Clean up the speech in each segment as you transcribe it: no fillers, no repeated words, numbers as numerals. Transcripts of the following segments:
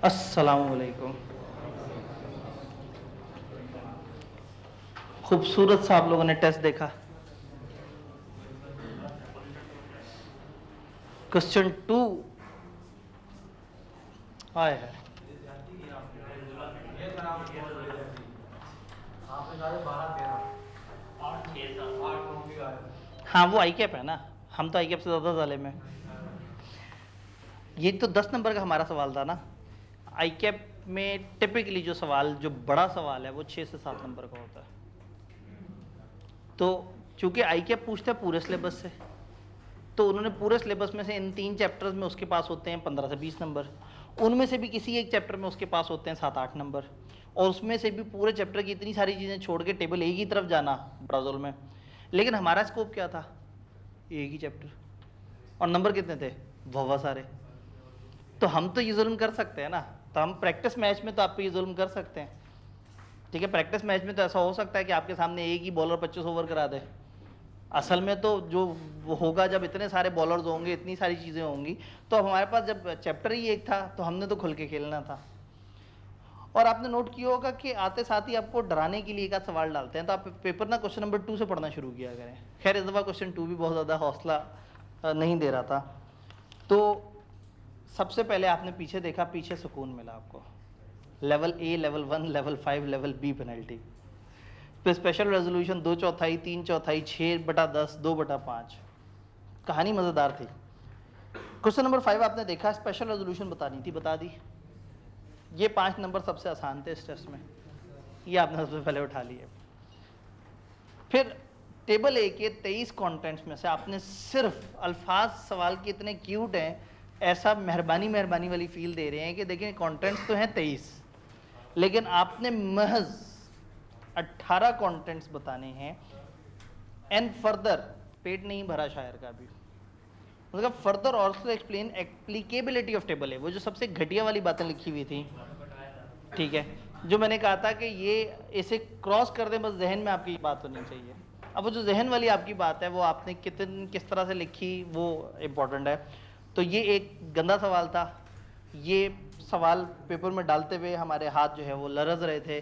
अस्सलामुअलैकुम। खूबसूरत सा आप लोगों ने टेस्ट देखा। क्वेश्चन 2 आया है। हाँ वो आई कैप है ना, हम तो आई कैप से ज़्यादा जालिम है। ये तो 10 नंबर का हमारा सवाल था ना। आई कैप में टिपिकली जो सवाल, जो बड़ा सवाल है वो 6 से 7 नंबर का होता है। तो चूंकि आई कैप पूछता है पूरे सिलेबस से, तो उन्होंने पूरे सिलेबस में से इन 3 चैप्टर्स में उसके पास होते हैं 15 से 20 नंबर, उनमें से भी किसी एक चैप्टर में उसके पास होते हैं 7-8 नंबर, और उसमें से भी पूरे चैप्टर की इतनी सारी चीज़ें छोड़ के टेबल एक ही तरफ जाना ब्राउज़र में। लेकिन हमारा स्कोप क्या था? एक ही चैप्टर, और नंबर कितने थे? बहुत सारे। तो हम तो ये जुल्म कर सकते हैं ना, तो हम प्रैक्टिस मैच में तो आप पे ये जुल्म कर सकते हैं, ठीक है। प्रैक्टिस मैच में तो ऐसा हो सकता है कि आपके सामने एक ही बॉलर 25 ओवर करा दे। असल में तो जो होगा, जब इतने सारे बॉलर्स होंगे, इतनी सारी चीज़ें होंगी, तो अब हमारे पास जब चैप्टर ही एक था तो हमने तो खुल के खेलना था। और आपने नोट किया होगा कि आते साथ ही आपको डराने के लिए एक आध सवाल डालते हैं, तो आप पेपर ना क्वेश्चन नंबर 2 से पढ़ना शुरू किया करें। खैर इस दफ़ा क्वेश्चन 2 भी बहुत ज़्यादा हौसला नहीं दे रहा था। तो सबसे पहले आपने पीछे देखा, पीछे सुकून मिला आपको। Level A, level 1, level 5, level B penalty पे स्पेशल रेजोल्यूशन 2/4, 3/4, 6/10, 2/5। कहानी मज़ेदार थी। क्वेश्चन नंबर 5 आपने देखा, स्पेशल रेजोल्यूशन बतानी थी, बता दी। ये 5 नंबर सबसे आसान थे इस टेस्ट में, ये आपने सबसे पहले उठा लिए। फिर टेबल ए के 23 कंटेंट्स में से आपने सिर्फ अल्फाज सवाल के इतने क्यूट हैं, ऐसा मेहरबानी मेहरबानी वाली फील दे रहे हैं कि देखिए कंटेंट्स तो हैं 23, लेकिन आपने महज 18 कंटेंट्स बताने हैं। एंड फर्दर, पेट नहीं भरा शायर का भी, मतलब further also explain applicability of table है, वो जो सबसे घटिया वाली बातें लिखी हुई थी, ठीक है, जो मैंने कहा था कि ये इसे क्रॉस कर दे, बस जहन में आपकी बात होनी चाहिए। अब वो जो जहन वाली आपकी बात है वो आपने किस तरह से लिखी वो इम्पोर्टेंट है। तो ये एक गंदा सवाल था। ये सवाल पेपर में डालते हुए हमारे हाथ जो है वो लरज रहे थे,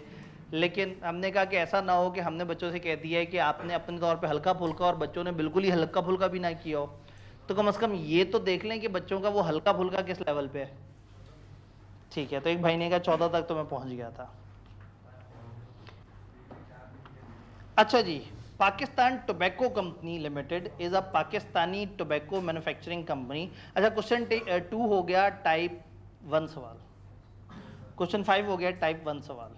लेकिन हमने कहा कि ऐसा ना हो कि हमने बच्चों से कह दिया है कि आपने अपने तौर पे हल्का फुल्का और बच्चों ने बिल्कुल ही हल्का फुल्का भी ना किया हो। तो कम से कम ये तो देख लें कि बच्चों का वो हल्का फुल्का किस लेवल पे है, ठीक है। तो एक भाई ने कहा 14 तक तो मैं पहुंच गया था। अच्छा जी, Pakistan tobacco company limited is a Pakistani tobacco manufacturing company. अच्छा, क्वेश्चन 2 हो गया टाइप 1 सवाल, क्वेश्चन 5 हो गया टाइप 1 सवाल,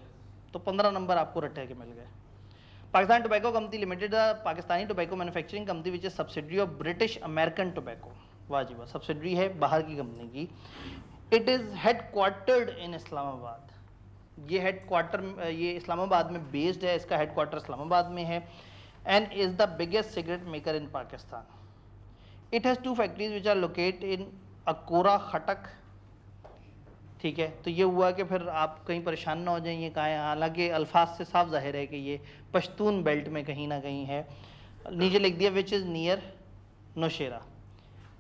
तो 15 नंबर आपको रटे के मिल गए। Pakistan tobacco company limited Pakistani tobacco manufacturing company which is subsidiary of British American tobacco. वाह जी वाह, सब्सिडरी है बाहर की कंपनी की। It is headquartered in Islamabad. ये हेडक्वार्टर ये इस्लामाबाद में बेस्ड है, इसका हेडक्वार्टर इस्लामाबाद में है। And is the biggest cigarette maker in Pakistan. It has 2 factories which are locate in Akora Khattak, ठीक है। तो ये हुआ कि फिर आप कहीं परेशान ना हो जाए ये कहाँ है, हालांकि अल्फाज से साफ जाहिर है कि ये पश्तून बेल्ट में कहीं ना कहीं है। नीचे लिख दिया विच इज़ नियर नौशेरा,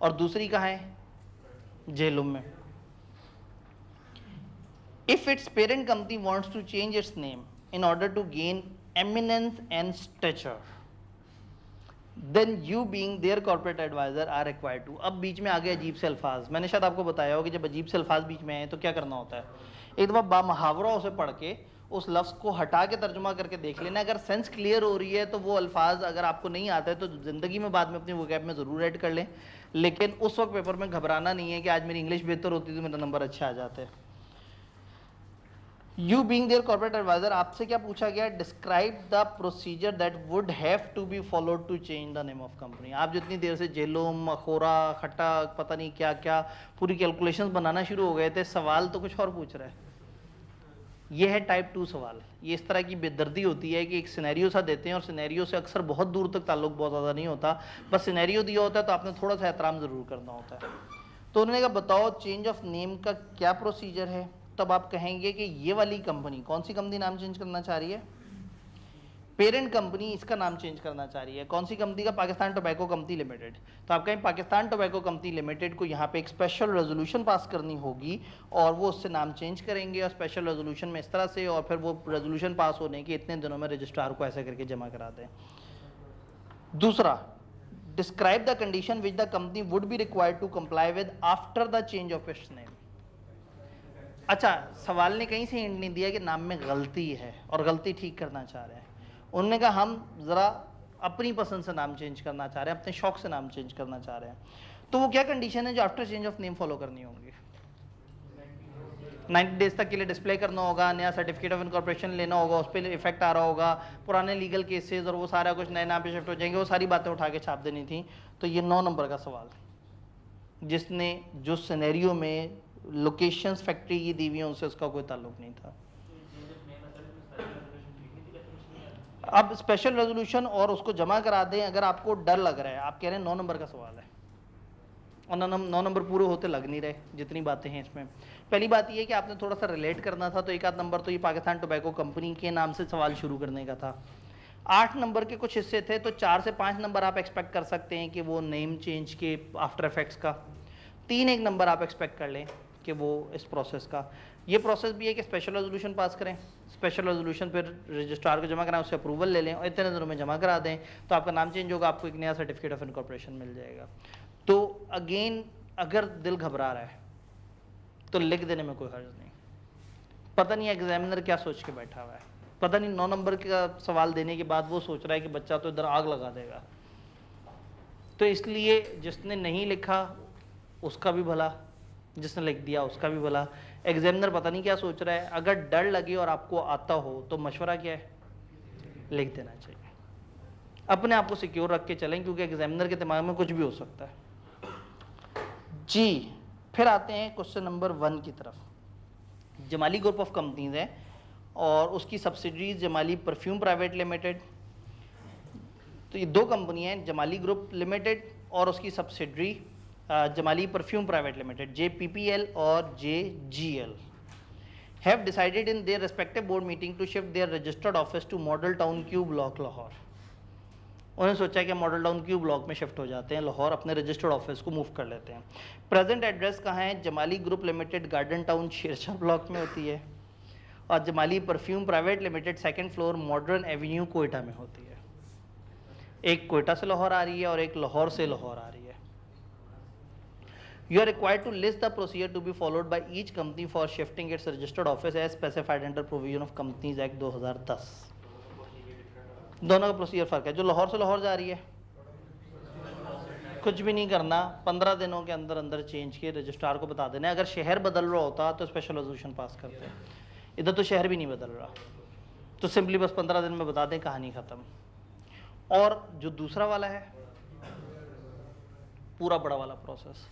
और दूसरी कहाँ है? झेलुम में। If its parent company wants to change its name in order to gain eminence and stature, then you being their corporate advisor are required to। अब बीच में आ गए अजीब से अल्फाज। मैंने शायद आपको बताया हो कि जब अजीब से अल्फाज बीच में आए तो क्या करना होता है, एक दफ़ा बामुहावरा उसे पढ़ के उस लफ्ज़ को हटा के तर्जुमा करके देख लेना। अगर सेंस क्लियर हो रही है तो वो अल्फाज अगर आपको नहीं आता है तो ज़िंदगी में बाद में अपनी वोकैब में ज़रूर ऐड कर लें, लेकिन उस वक्त पेपर में घबराना नहीं है कि आज मेरी इंग्लिश बेहतर होती तो मेरे नंबर अच्छे आ जाते। You being their corporate advisor, आपसे क्या पूछा गया? Describe the procedure that would have to be followed to change the name of company. आप जितनी देर से जेलोम, अखोरा, खटक, पता नहीं क्या क्या पूरी कैलकुलेशंस बनाना शुरू हो गए थे, सवाल तो कुछ और पूछ रहा है। ये है टाइप 2 सवाल। ये इस तरह की बेदर्दी होती है कि एक सिनेरियो सा देते हैं और सिनेरियो से अक्सर बहुत दूर तक ताल्लुक बहुत ज़्यादा नहीं होता, बस सिनेरियो दिया होता है तो आपने थोड़ा सा एहतराम ज़रूर करना होता है। तो उन्होंने कहा बताओ चेंज ऑफ नेम का क्या प्रोसीजर है। तब आप कहेंगे कि ये वाली कंपनी, कौन सी कंपनी नाम चेंज करना चाह रही है? पेरेंट कंपनी इसका नाम चेंज करना चाह रही है, कौन सी कंपनी का? Pakistan tobacco company limited. तो आप कहें पाकिस्तान टोबैको कंपनी लिमिटेड को यहाँ पे एक स्पेशल रेजोल्यूशन पास करनी होगी और वो उससे नाम चेंज करेंगे और स्पेशल रेजोल्यूशन में इस तरह से, और फिर वो रेजोल्यूशन पास होने के इतने दिनों में रजिस्ट्रार को ऐसे करके जमा करा दें। दूसरा, describe the condition which the company would be required to comply with after the change of its name. अच्छा, सवाल ने कहीं से हिंट नहीं दिया कि नाम में गलती है और गलती ठीक करना चाह रहे हैं। उन्होंने कहा हम ज़रा अपनी पसंद से नाम चेंज करना चाह रहे हैं, अपने शौक से नाम चेंज करना चाह रहे हैं। तो वो क्या कंडीशन है जो after change of name follow करनी होंगी? 90 डेज तक के लिए डिस्प्ले करना होगा, नया सर्टिफिकेट ऑफ इनकॉर्पोरेशन लेना होगा, उस पर इफेक्ट आ रहा होगा, पुराने लीगल केसेस और वो सारा कुछ नए नाम पे शिफ्ट हो जाएंगे, वो सारी बातें उठा के छाप देनी थी। तो ये 9 नंबर का सवाल, जिसने जो सिनेरियो में लोकेशंस फैक्ट्री की दी हुई है उनसे उसका कोई ताल्लुक नहीं था। अब स्पेशल रेजोल्यूशन और उसको जमा करा दें, अगर आपको डर लग रहा है, आप कह रहे हैं 9 नंबर का सवाल है और 9 नंबर पूरे होते लग नहीं रहे जितनी बातें हैं इसमें। पहली बात ये है कि आपने थोड़ा सा रिलेट करना था, तो एक आध नंबर तो ये पाकिस्तान टोबैको कंपनी के नाम से सवाल शुरू करने का था। 8 नंबर के कुछ हिस्से थे, तो 4 से 5 नंबर आप एक्सपेक्ट कर सकते हैं कि वो नेम चेंज के आफ्टर इफेक्ट्स का। 3 नंबर आप एक्सपेक्ट कर लें कि वो इस प्रोसेस का। ये प्रोसेस भी है कि स्पेशल रेजोल्यूशन पास करें, स्पेशल रेजोल्यूशन फिर रजिस्ट्रार को जमा कराएं, उससे अप्रूवल ले लें और इतने दिनों में जमा करा दें, तो आपका नाम चेंज होगा, आपको एक नया सर्टिफिकेट ऑफ इनकॉर्पोरेशन मिल जाएगा। तो अगेन, अगर दिल घबरा रहा है तो लिख देने में कोई हर्ज नहीं। पता नहीं एग्जामिनर क्या सोच के बैठा हुआ है, पता नहीं 9 नंबर का सवाल देने के बाद वो सोच रहा है कि बच्चा तो इधर आग लगा देगा। तो इसलिए जिसने नहीं लिखा उसका भी भला, जिसने लिख दिया उसका भी भला। एग्जामिनर पता नहीं क्या सोच रहा है। अगर डर लगे और आपको आता हो तो मशवरा क्या है? लिख देना चाहिए, अपने आप को सिक्योर रख के चलें, क्योंकि एग्जामिनर के दिमाग में कुछ भी हो सकता है जी। फिर आते हैं क्वेश्चन नंबर 1 की तरफ। जमाली ग्रुप ऑफ कंपनीज है और उसकी subsidiaries Jamali perfume private limited. तो ये 2 कंपनी हैं, जमाली ग्रुप लिमिटेड और उसकी subsidiary Jamali perfume private limited, JPPL और JGL, have decided in their respective board meeting to shift their registered office to Model Town Q Block Lahore. उन्होंने सोचा कि मॉडल टाउन Q ब्लॉक में शिफ्ट हो जाते हैं, लाहौर अपने रजिस्टर्ड ऑफिस को मूव कर लेते हैं। प्रेजेंट एड्रेस कहाँ है? Jamali group limited garden town Shershah block में होती है और Jamali perfume private limited 2nd floor modern avenue Quetta में होती है। एक कोयटा से लाहौर आ रही है और एक लाहौर से लाहौर आ रही है। You are required to list the procedure to be followed by each company for shifting its registered office as specified under provision of Companies Act 2010। दोनों का प्रोसीजर फर्क है। जो लाहौर से लाहौर जा रही है कुछ भी नहीं करना, 15 दिनों के अंदर अंदर चेंज के रजिस्ट्रार को बता देना है। अगर शहर बदल रहा होता तो स्पेशल रेजोल्यूशन पास करते हैं, इधर तो शहर भी नहीं बदल रहा, तो सिंपली बस 15 दिन में बता दें, कहानी ख़त्म। और जो दूसरा वाला है पूरा बड़ा वाला प्रोसेस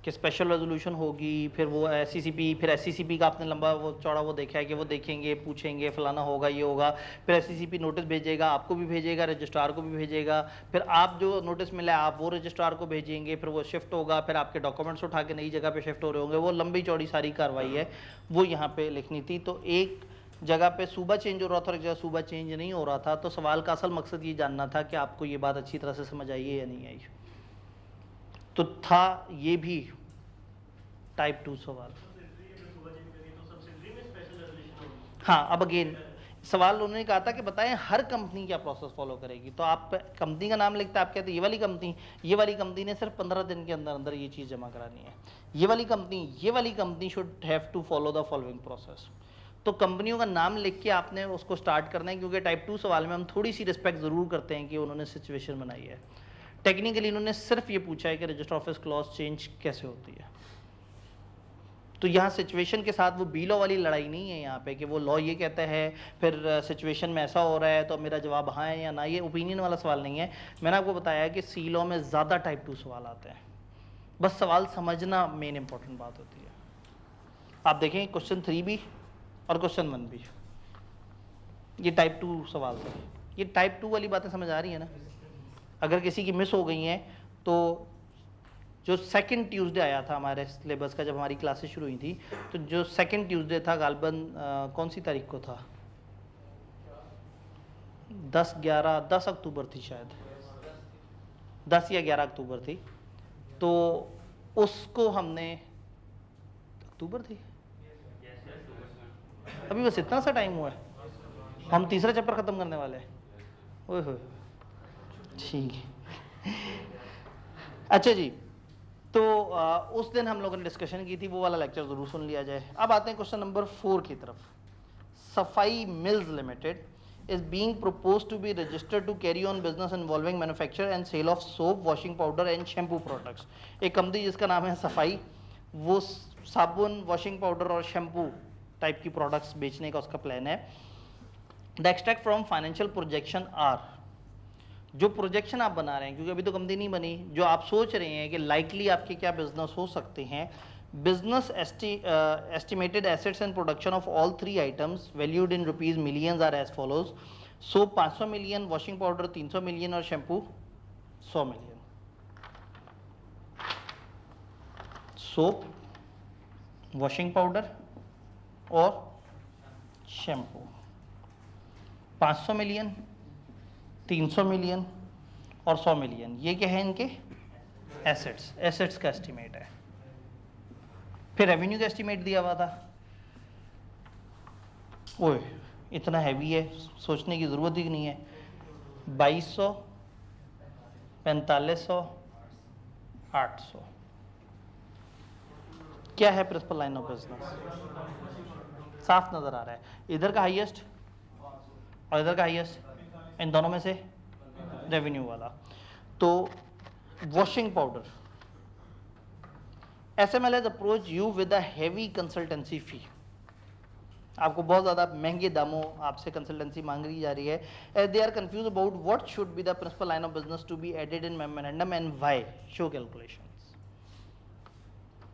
कि स्पेशल रेजोल्यूशन होगी, फिर वो SCCP, फिर SCCP का आपने लंबा वो चौड़ा वो देखा है कि वो देखेंगे, पूछेंगे, फलाना होगा, ये होगा, फिर SCCP नोटिस भेजेगा, आपको भी भेजेगा, रजिस्ट्रार को भी भेजेगा, फिर आप जो नोटिस मिला आप वो रजिस्ट्रार को भेजेंगे, फिर वो शिफ्ट होगा, फिर आपके डॉक्यूमेंट्स उठा के नई जगह पे शिफ्ट हो रहे होंगे। वो लंबी चौड़ी सारी कार्रवाई है, वो यहाँ पे लिखनी थी। तो एक जगह पे सूबा चेंज हो रहा था और एक जगह सूबा चेंज नहीं हो रहा था। तो सवाल का असल मकसद ये जानना था कि आपको ये बात अच्छी तरह से समझ आई है या नहीं आई। तो था ये भी टाइप 2 सवाल। हाँ, अब अगेन सवाल उन्होंने कहा था कि बताएं हर कंपनी क्या प्रोसेस फॉलो करेगी। तो आप कंपनी का नाम लिखते हैं, आप कहते हैं ये वाली कंपनी ने सिर्फ 15 दिन के अंदर अंदर ये चीज़ जमा करानी है। ये वाली company should have to follow the following process. तो कंपनियों का नाम लिख के आपने उसको स्टार्ट करना है, क्योंकि टाइप 2 सवाल में हम थोड़ी सी रिस्पेक्ट ज़रूर करते हैं कि उन्होंने सिचुएशन बनाई है। टेक्निकली उन्होंने सिर्फ ये पूछा है कि रजिस्टर ऑफिस क्लॉज चेंज कैसे होती है। तो यहाँ सिचुएशन के साथ वो बी लॉ वाली लड़ाई नहीं है यहाँ पे कि वो लॉ ये कहता है फिर सिचुएशन में ऐसा हो रहा है तो मेरा जवाब हाँ है या ना। ये ओपिनियन वाला सवाल नहीं है। मैंने आपको बताया कि सी लॉ में ज़्यादा टाइप 2 सवाल आते हैं, बस सवाल समझना मेन इंपॉर्टेंट बात होती है। आप देखें क्वेश्चन 3 भी और क्वेश्चन 1 भी, ये टाइप 2 सवाल थे। ये टाइप 2 वाली बातें समझ आ रही है ना। अगर किसी की मिस हो गई हैं तो जो 2nd ट्यूसडे आया था हमारे सिलेबस का, जब हमारी क्लासेस शुरू हुई थी, तो जो 2nd ट्यूसडे था गालबन कौन सी तारीख को था? 10 अक्टूबर थी शायद, 10 या 11 अक्टूबर थी। तो उसको हमने, अक्टूबर थी, अभी बस इतना सा टाइम हुआ है, हम तीसरा चैप्टर खत्म करने वाले हैं। ओए होए, ठीक है। अच्छा जी, तो उस दिन हम लोगों ने डिस्कशन की थी, वो वाला लेक्चर जरूर सुन लिया जाए। अब आते हैं क्वेश्चन नंबर 4 की तरफ। सफाई mills limited is being proposed to be registered to carry on business involving manufacture and sale of soap, washing powder and shampoo products। एक कंपनी जिसका नाम है सफाई, वो साबुन, वॉशिंग पाउडर और शैम्पू टाइप की प्रोडक्ट्स बेचने का उसका प्लान है। The extract from financial projection are, जो प्रोजेक्शन आप बना रहे हैं, क्योंकि अभी तो कंपनी नहीं बनी, जो आप सोच रहे हैं कि लाइकली आपके क्या बिजनेस हो सकते हैं, business estimated assets and production of all three items valued in rupees millions are as follows: soap 500 million, washing powder 300 million और shampoo 100 million। soap, washing powder और shampoo 500 मिलियन, 300 मिलियन और 100 million, ये क्या है इनके एसेट्स का estimate है। फिर रेवेन्यू का एस्टिमेट दिया हुआ था, ओए इतना हैवी है, सोचने की ज़रूरत ही नहीं है। 2200, 4500, 800। क्या है प्रिंसिपल लाइन ऑफ बिजनेस? साफ नजर आ रहा है, इधर का हाईएस्ट और इधर का हाईएस्ट, इन दोनों में से रेवेन्यू वाला। तो washing powder, SML has approached you with a heavy consultancy fee। आपको बहुत ज़्यादा महंगे दामों आपसे कंसल्टेंसी मांग रही जा रही है। As they are confused about what should be the principal line of business to be added in memorandum and why, show calculations।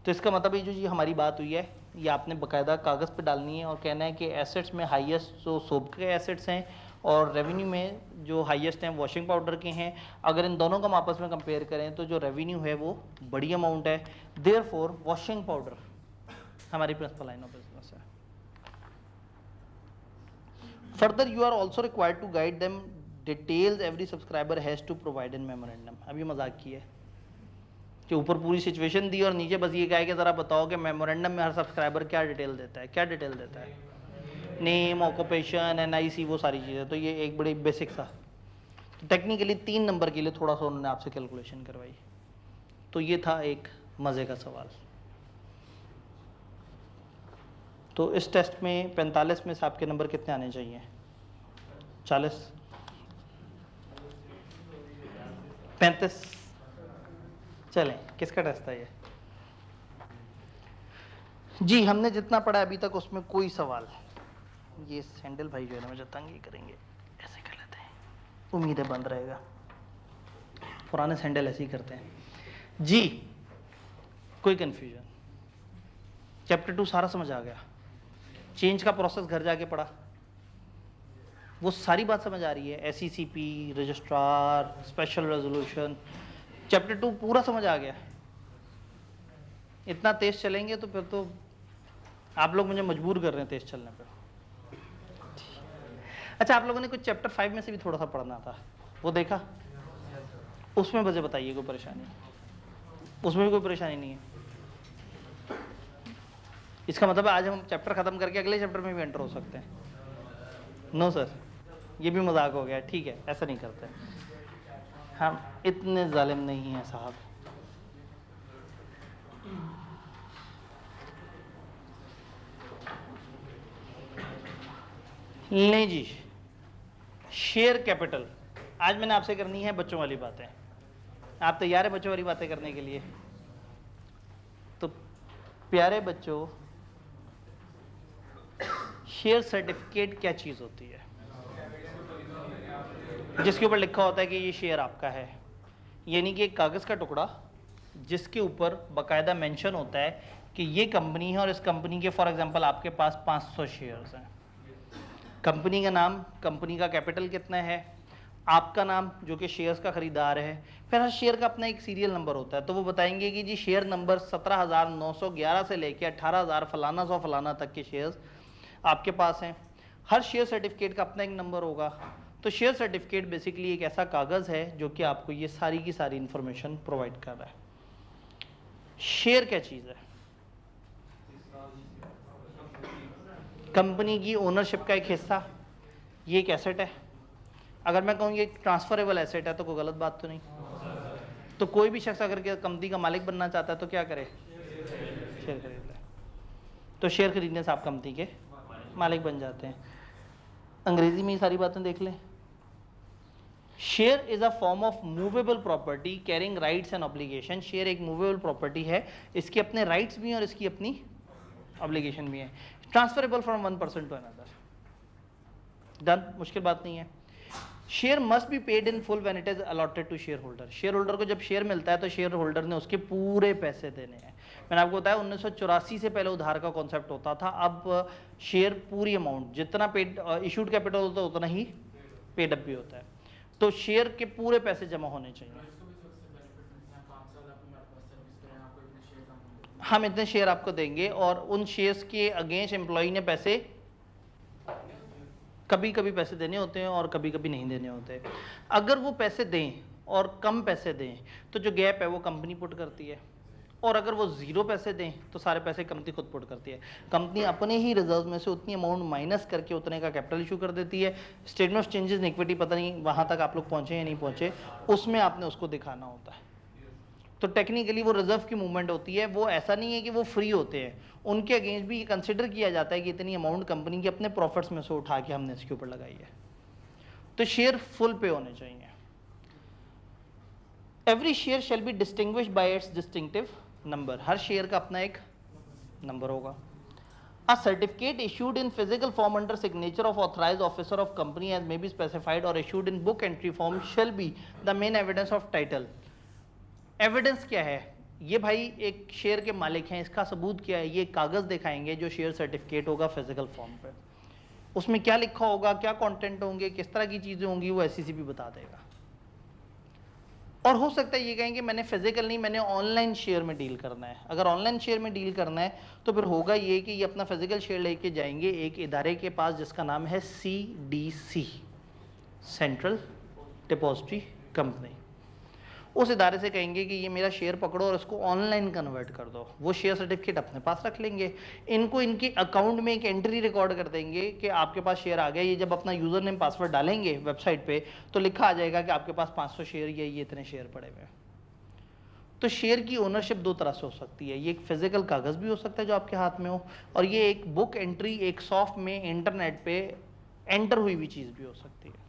तो इसका मतलब ये जो हमारी बात हुई है, ये आपने बकायदा कागज़ पे डालनी है और कहना है कि एसेट्स में हाईएस्ट जो सोप के एसेट्स हैं और रेवेन्यू में जो हाईएस्ट हैं वॉशिंग पाउडर के हैं। अगर इन दोनों का हम आपस में कंपेयर करें तो जो रेवेन्यू है वो बड़ी अमाउंट है। देयरफॉर वॉशिंग पाउडर हमारी प्रिंसिपल लाइन ऑफ बिजनेस है। Further you are also required to guide them details every subscriber has to provide in memorandum. अभी मजाक की है कि ऊपर पूरी सिचुएशन दी और नीचे बस ये कहा कि ज़रा बताओ कि मेमोरेंडम में हर सब्सक्राइबर क्या डिटेल देता है, क्या डिटेल देता है, नेम, ऑक्यूपेशन, NIC, वो सारी चीज़ें। तो ये एक बड़ी बेसिक सा, तो टेक्निकली 3 नंबर के लिए थोड़ा सा उन्होंने आपसे कैलकुलेशन करवाई। तो ये था एक मज़े का सवाल। तो इस टेस्ट में 45 में से आपके नंबर कितने आने चाहिए? 40, 35? चलें, किसका टेस्ट था ये? जी, हमने जितना पढ़ा अभी तक उसमें कोई सवाल, ये सैंडल भाई जो है ना मुझे तंग ही करेंगे, ऐसे कर लेते हैं, उम्मीद है बंद रहेगा, पुराने सैंडल ऐसे ही करते हैं जी। कोई कंफ्यूजन? चैप्टर 2 सारा समझ आ गया? चेंज का प्रोसेस घर जाके पढ़ा, वो सारी बात समझ आ रही है? SECP, registrar, special resolution, chapter 2 पूरा समझ आ गया? इतना तेज चलेंगे तो फिर तो आप लोग मुझे मजबूर कर रहे हैं तेज चलने पर। अच्छा, आप लोगों ने कुछ चैप्टर 5 में से भी थोड़ा सा पढ़ना था, वो देखा? उसमें मुझे बताइए कोई परेशानी? उसमें भी कोई परेशानी नहीं है? इसका मतलब आज हम चैप्टर खत्म करके अगले चैप्टर में भी एंटर हो सकते हैं? नो सर, ये भी मजाक हो गया। ठीक है, ऐसा नहीं करते, हम इतने जालिम नहीं हैं साहब। नहीं जी, शेयर कैपिटल आज मैंने आपसे करनी है बच्चों वाली बातें। आप तैयार है बच्चों वाली बातें करने के लिए? तो प्यारे बच्चों, शेयर सर्टिफिकेट क्या चीज़ होती है? जिसके ऊपर लिखा होता है कि ये शेयर आपका है, यानी कि एक कागज़ का टुकड़ा जिसके ऊपर बाकायदा मेंशन होता है कि ये कंपनी है और इस कंपनी के फॉर एग्जांपल आपके पास 500 शेयर्स हैं। कंपनी का नाम, कंपनी का कैपिटल कितना है, आपका नाम जो कि शेयर्स का खरीदार है, फिर हर शेयर का अपना एक सीरियल नंबर होता है। तो वो बताएंगे कि जी शेयर नंबर 17,911 से लेके 18,000 फलाना तक के शेयर्स आपके पास हैं। हर शेयर सर्टिफिकेट का अपना एक नंबर होगा। तो शेयर सर्टिफिकेट बेसिकली एक ऐसा कागज़ है जो कि आपको ये सारी की सारी इंफॉर्मेशन प्रोवाइड कर रहा है। शेयर क्या चीज़ है? कंपनी की ओनरशिप का एक हिस्सा, ये एक एसेट है। अगर मैं कहूँ ये ट्रांसफरेबल एसेट है तो कोई गलत बात तो नहीं। तो कोई भी शख्स अगर कंपनी का मालिक बनना चाहता है तो क्या करे? शेयर खरीद ले। तो शेयर खरीदने से आप कंपनी के मालिक बन जाते हैं। अंग्रेजी में ये सारी बातें देख लें। Share is a form of movable property carrying rights and obligation. Share एक मूवेबल प्रॉपर्टी है, इसके अपने राइट्स भी हैं और इसकी अपनी ऑब्लिगेशन भी है। Transferable from one person to another. Done, मुश्किल बात नहीं है। Share must be paid in full when it is allotted to share holder. Share holder को जब शेयर मिलता है तो शेयर होल्डर ने उसके पूरे पैसे देने हैं। मैंने आपको बताया 1984 से पहले उधार का कॉन्सेप्ट होता था। अब शेयर पूरी अमाउंट जितना पेड इशूड कैपिटल होता है उतना ही पेड अप भी होता है। तो शेयर के पूरे पैसे जमा होने चाहिए। हम इतने शेयर आपको देंगे और उन शेयर्स के अगेंस्ट एम्प्लॉय ने पैसे कभी कभी पैसे देने होते हैं और कभी कभी नहीं देने होते। अगर वो पैसे दें और कम पैसे दें तो जो गैप है वो कंपनी पुट करती है, और अगर वो ज़ीरो पैसे दें तो सारे पैसे कंपनी खुद पुट करती है। कंपनी अपने ही रिजर्व में से उतनी अमाउंट माइनस करके उतने का कैपिटल इशू कर देती है। Statement of changes in equity, पता नहीं वहाँ तक आप लोग पहुँचे या नहीं पहुँचे, उसमें आपने उसको दिखाना होता है। तो टेक्निकली वो रिजर्व की मूवमेंट होती है। वो ऐसा नहीं है कि वो फ्री होते हैं, उनके अगेंस्ट भी कंसिडर किया जाता है कि इतनी अमाउंट कंपनी के अपने प्रॉफिट्स में से उठा के हमने इसके ऊपर लगाई है। तो शेयर फुल पे होने चाहिए। Every share shall be distinguished by it's distinctive number. Her share का अपना एक नंबर होगा। A certificate issued in physical form under signature of authorized officer of company as may be specified or issued in book entry form shall be the main evidence of title। Evidence क्या है? ये भाई एक share के मालिक हैं, इसका सबूत क्या है? ये कागज़ दिखाएंगे जो शेयर सर्टिफिकेट होगा फिजिकल फॉर्म पे। उसमें क्या लिखा होगा, क्या कंटेंट होंगे, किस तरह की चीज़ें होंगी, वो SEC भी बता देगा। और हो सकता है ये कहेंगे मैंने फिजिकल नहीं, मैंने ऑनलाइन शेयर में डील करना है। अगर ऑनलाइन शेयर में डील करना है तो फिर होगा ये कि ये अपना फिजिकल शेयर लेके जाएंगे एक इदारे के पास जिसका नाम है CDC, सेंट्रल डिपॉजिटरी कंपनी। उस इदारे से कहेंगे कि ये मेरा शेयर पकड़ो और इसको ऑनलाइन कन्वर्ट कर दो। वो शेयर सर्टिफिकेट अपने पास रख लेंगे, इनको इनके अकाउंट में एक एंट्री रिकॉर्ड कर देंगे कि आपके पास शेयर आ गया। ये जब अपना यूज़र नेम पासवर्ड डालेंगे वेबसाइट पे तो लिखा आ जाएगा कि आपके पास 500 शेयर या ये इतने शेयर पड़े हुए हैं। तो शेयर की ओनरशिप दो तरह से हो सकती है। ये एक फिजिकल कागज़ भी हो सकता है जो आपके हाथ में हो, और ये एक बुक एंट्री एक सॉफ्ट में इंटरनेट पे एंटर हुई हुई चीज़ भी हो सकती है।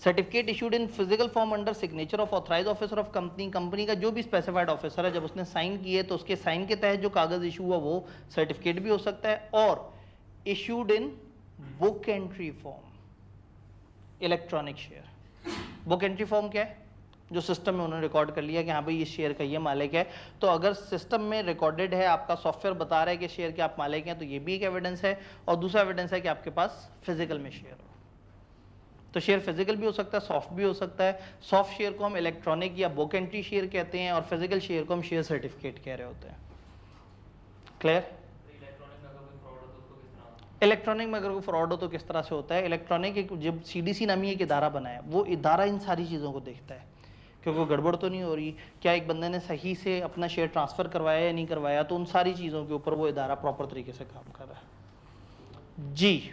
Certificate issued in physical form under signature of authorise officer of company. Company का जो भी स्पेसिफाइड ऑफिसर है जब उसने साइन किए तो उसके साइन के तहत जो कागज इशू हुआ वो सर्टिफिकेट भी हो सकता है, और issued in book entry form electronic share. Book entry form क्या है? जो सिस्टम में उन्होंने रिकॉर्ड कर लिया कि हाँ भाई इस शेयर का ये मालिक है। तो अगर सिस्टम में रिकॉर्डेड है, आपका सॉफ्टवेयर बता रहा है कि शेयर के आप मालिक हैं, तो ये भी एक एविडेंस है। और दूसरा एविडेंस है कि आपके पास फिजिकल में शेयर हो। तो शेयर फिजिकल भी हो सकता है, सॉफ्ट भी हो सकता है। सॉफ्ट शेयर को हम इलेक्ट्रॉनिक या बुक एंट्री शेयर कहते हैं और फिजिकल शेयर को हम शेयर सर्टिफिकेट कह रहे होते हैं। क्लियर? इलेक्ट्रॉनिक में अगर कोई फ्रॉड हो तो किस तरह से होता है? इलेक्ट्रॉनिक एक जब CDC नामी एक इदारा बना है, वो इदारा इन सारी चीज़ों को देखता है क्योंकि वो गड़बड़ तो नहीं हो रही, क्या एक बंदे ने सही से अपना शेयर ट्रांसफ़र करवाया या नहीं करवाया। तो उन सारी चीज़ों के ऊपर वो इदारा प्रॉपर तरीके से काम कर रहा है। जी,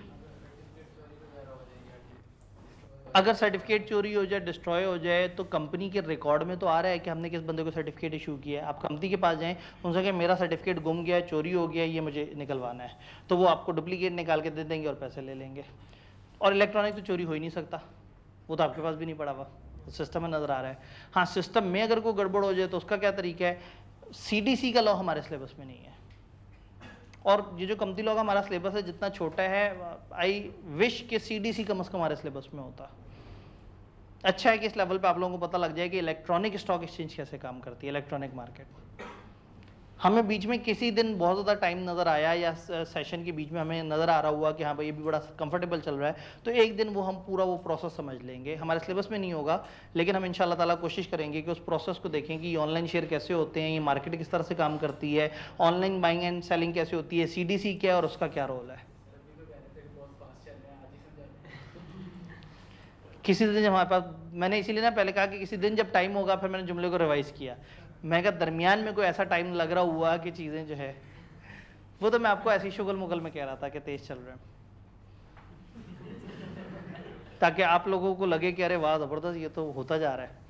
अगर सर्टिफिकेट चोरी हो जाए, डिस्ट्रॉय हो जाए, तो कंपनी के रिकॉर्ड में तो आ रहा है कि हमने किस बंदे को सर्टिफिकेट इशू किया है। आप कंपनी के पास जाएं, उनसे कहें मेरा सर्टिफिकेट गुम गया, चोरी हो गया, ये मुझे निकलवाना है, तो वो आपको डुप्लीकेट निकाल के दे देंगे और पैसे ले लेंगे। और इलेक्ट्रॉनिक तो चोरी हो ही नहीं सकता, वो तो आपके पास भी नहीं पड़ा हुआ, सिस्टम में नज़र आ रहा है। हाँ, सिस्टम में अगर कोई गड़बड़ हो जाए तो उसका क्या तरीका है? CDC का लॉ हमारे सिलेबस में नहीं है, और ये जो कंपनी लॉ का हमारा सिलेबस है जितना छोटा है, आई विश के CDC कम से कम हमारे सिलेबस में होता। अच्छा है कि इस लेवल पे आप लोगों को पता लग जाए कि इलेक्ट्रॉनिक स्टॉक एक्सचेंज कैसे काम करती है, इलेक्ट्रॉनिक मार्केट। हमें बीच में किसी दिन बहुत ज़्यादा टाइम नज़र आया या सेशन के बीच में हमें नज़र आ रहा हुआ कि हाँ भाई ये भी बड़ा कंफर्टेबल चल रहा है, तो एक दिन वो हम पूरा वो प्रोसेस समझ लेंगे। हमारे सिलेबस में नहीं होगा, लेकिन हम इंशाल्लाह ताला कोशिश करेंगे कि उस प्रोसेस को देखें कि ऑनलाइन शेयर कैसे होते हैं, ये मार्केट किस तरह से काम करती है, ऑनलाइन बाइंग एंड सेलिंग कैसे होती है, CDC क्या है और उसका क्या रोल है। किसी दिन जब हमारे पास, मैंने इसीलिए ना पहले कहा कि किसी दिन जब टाइम होगा, फिर मैंने जुमले को रिवाइज किया। मैं कहा दरमियान में कोई ऐसा टाइम लग रहा हुआ कि चीज़ें जो है, वो तो मैं आपको ऐसी शुगल मुगल में कह रहा था कि तेज चल रहे हैं, ताकि आप लोगों को लगे कि अरे वाह ज़बरदस्त, ये तो होता जा रहा है।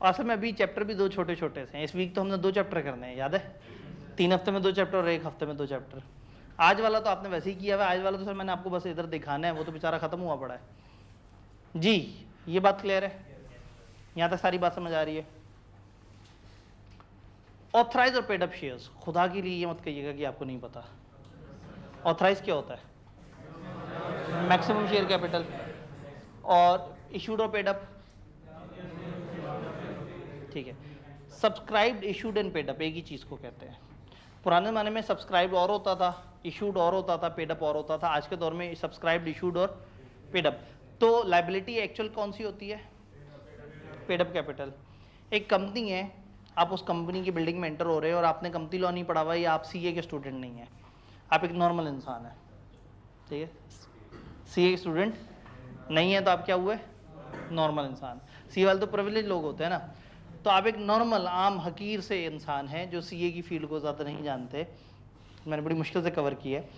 असल में अभी चैप्टर भी 2 छोटे छोटे से हैं। इस वीक तो हमने 2 चैप्टर करने हैं, याद है, 3 हफ्ते में 2 चैप्टर और 1 हफ्ते में 2 चैप्टर। आज वाला तो आपने वैसे ही किया हुआ है, आज वाला तो सर मैंने आपको बस इधर दिखाना है, वो तो बेचारा खत्म हुआ पड़ा है जी। ये बात क्लियर है, यहाँ तक सारी बात समझ आ रही है। ऑथराइज और पेड अप शेयर्स, खुदा के लिए ये मत कहिएगा कि आपको नहीं पता। ऑथराइज क्या होता है? Maximum share capital. और इशूड और पेड अप, ठीक है। Subscribed, issued and paid up एक ही चीज़ को कहते हैं। पुराने ज़माने में सब्सक्राइब्ड और होता था, इशूड और होता था, पेड अप और होता था। आज के दौर में सब्सक्राइब्ड, इशूड और पेड अप। तो लायबिलिटी एक्चुअल कौन सी होती है? Paid up capital. एक कंपनी है, आप उस कंपनी की बिल्डिंग में एंटर हो रहे हो और आपने कंपनी लॉ नहीं पढ़ा हुआ, या आप सीए के स्टूडेंट नहीं है, आप एक नॉर्मल इंसान है, ठीक है। सीए के स्टूडेंट नहीं है तो आप क्या हुए? नॉर्मल इंसान। सीए वाले तो प्रिविलेज लोग होते हैं ना। तो आप एक नॉर्मल आम हकीर से इंसान हैं जो सीए की फील्ड को ज़्यादा नहीं जानते, मैंने बड़ी मुश्किल से कवर की है।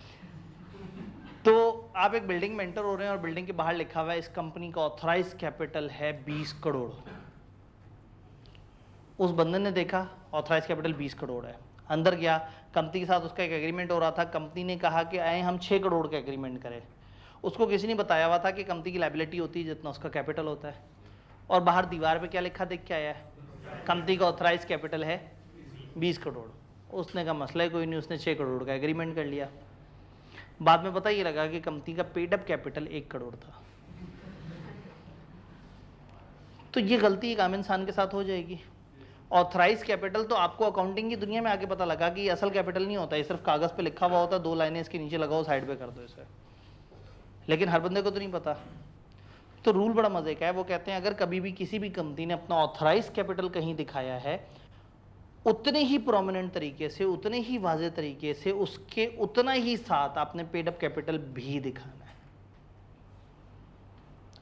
तो आप एक बिल्डिंग में एंटर हो रहे हैं और बिल्डिंग के बाहर लिखा हुआ है इस कंपनी का ऑथराइज कैपिटल है 20 करोड़। उस बंदे ने देखा ऑथराइज कैपिटल 20 करोड़ है, अंदर गया, कंपनी के साथ उसका एक एग्रीमेंट हो रहा था। कंपनी ने कहा कि आए हम 6 करोड़ का एग्रीमेंट करें। उसको किसी ने बताया हुआ था कि कंपनी की लायबिलिटी होती है जितना उसका कैपिटल होता है। और बाहर दीवार पे क्या लिखा देख के आया है? कंपनी का ऑथराइज कैपिटल है 20 करोड़। उसने कहा मसला है कोई नहीं, उसने 6 करोड़ का एग्रीमेंट कर लिया। बाद में पता ये लगा कि कंपनी का पेड अप कैपिटल 1 करोड़ था। तो ये गलती एक आम इंसान के साथ हो जाएगी। ऑथराइज कैपिटल तो आपको अकाउंटिंग की दुनिया में आके पता लगा कि ये असल कैपिटल नहीं होता, ये सिर्फ कागज पे लिखा हुआ होता है, 2 लाइनें इसके नीचे लगाओ, साइड पे कर दो इसे। लेकिन हर बंदे को तो नहीं पता। तो रूल बड़ा मजे का है, वो कहते हैं अगर कभी भी किसी भी कंपनी ने अपना ऑथराइज कैपिटल कहीं दिखाया है, उतने ही प्रोमिनेंट तरीके से, उतने ही वाज़ेह तरीके से, उसके उतना ही साथ आपने पेड अप कैपिटल भी दिखाना है।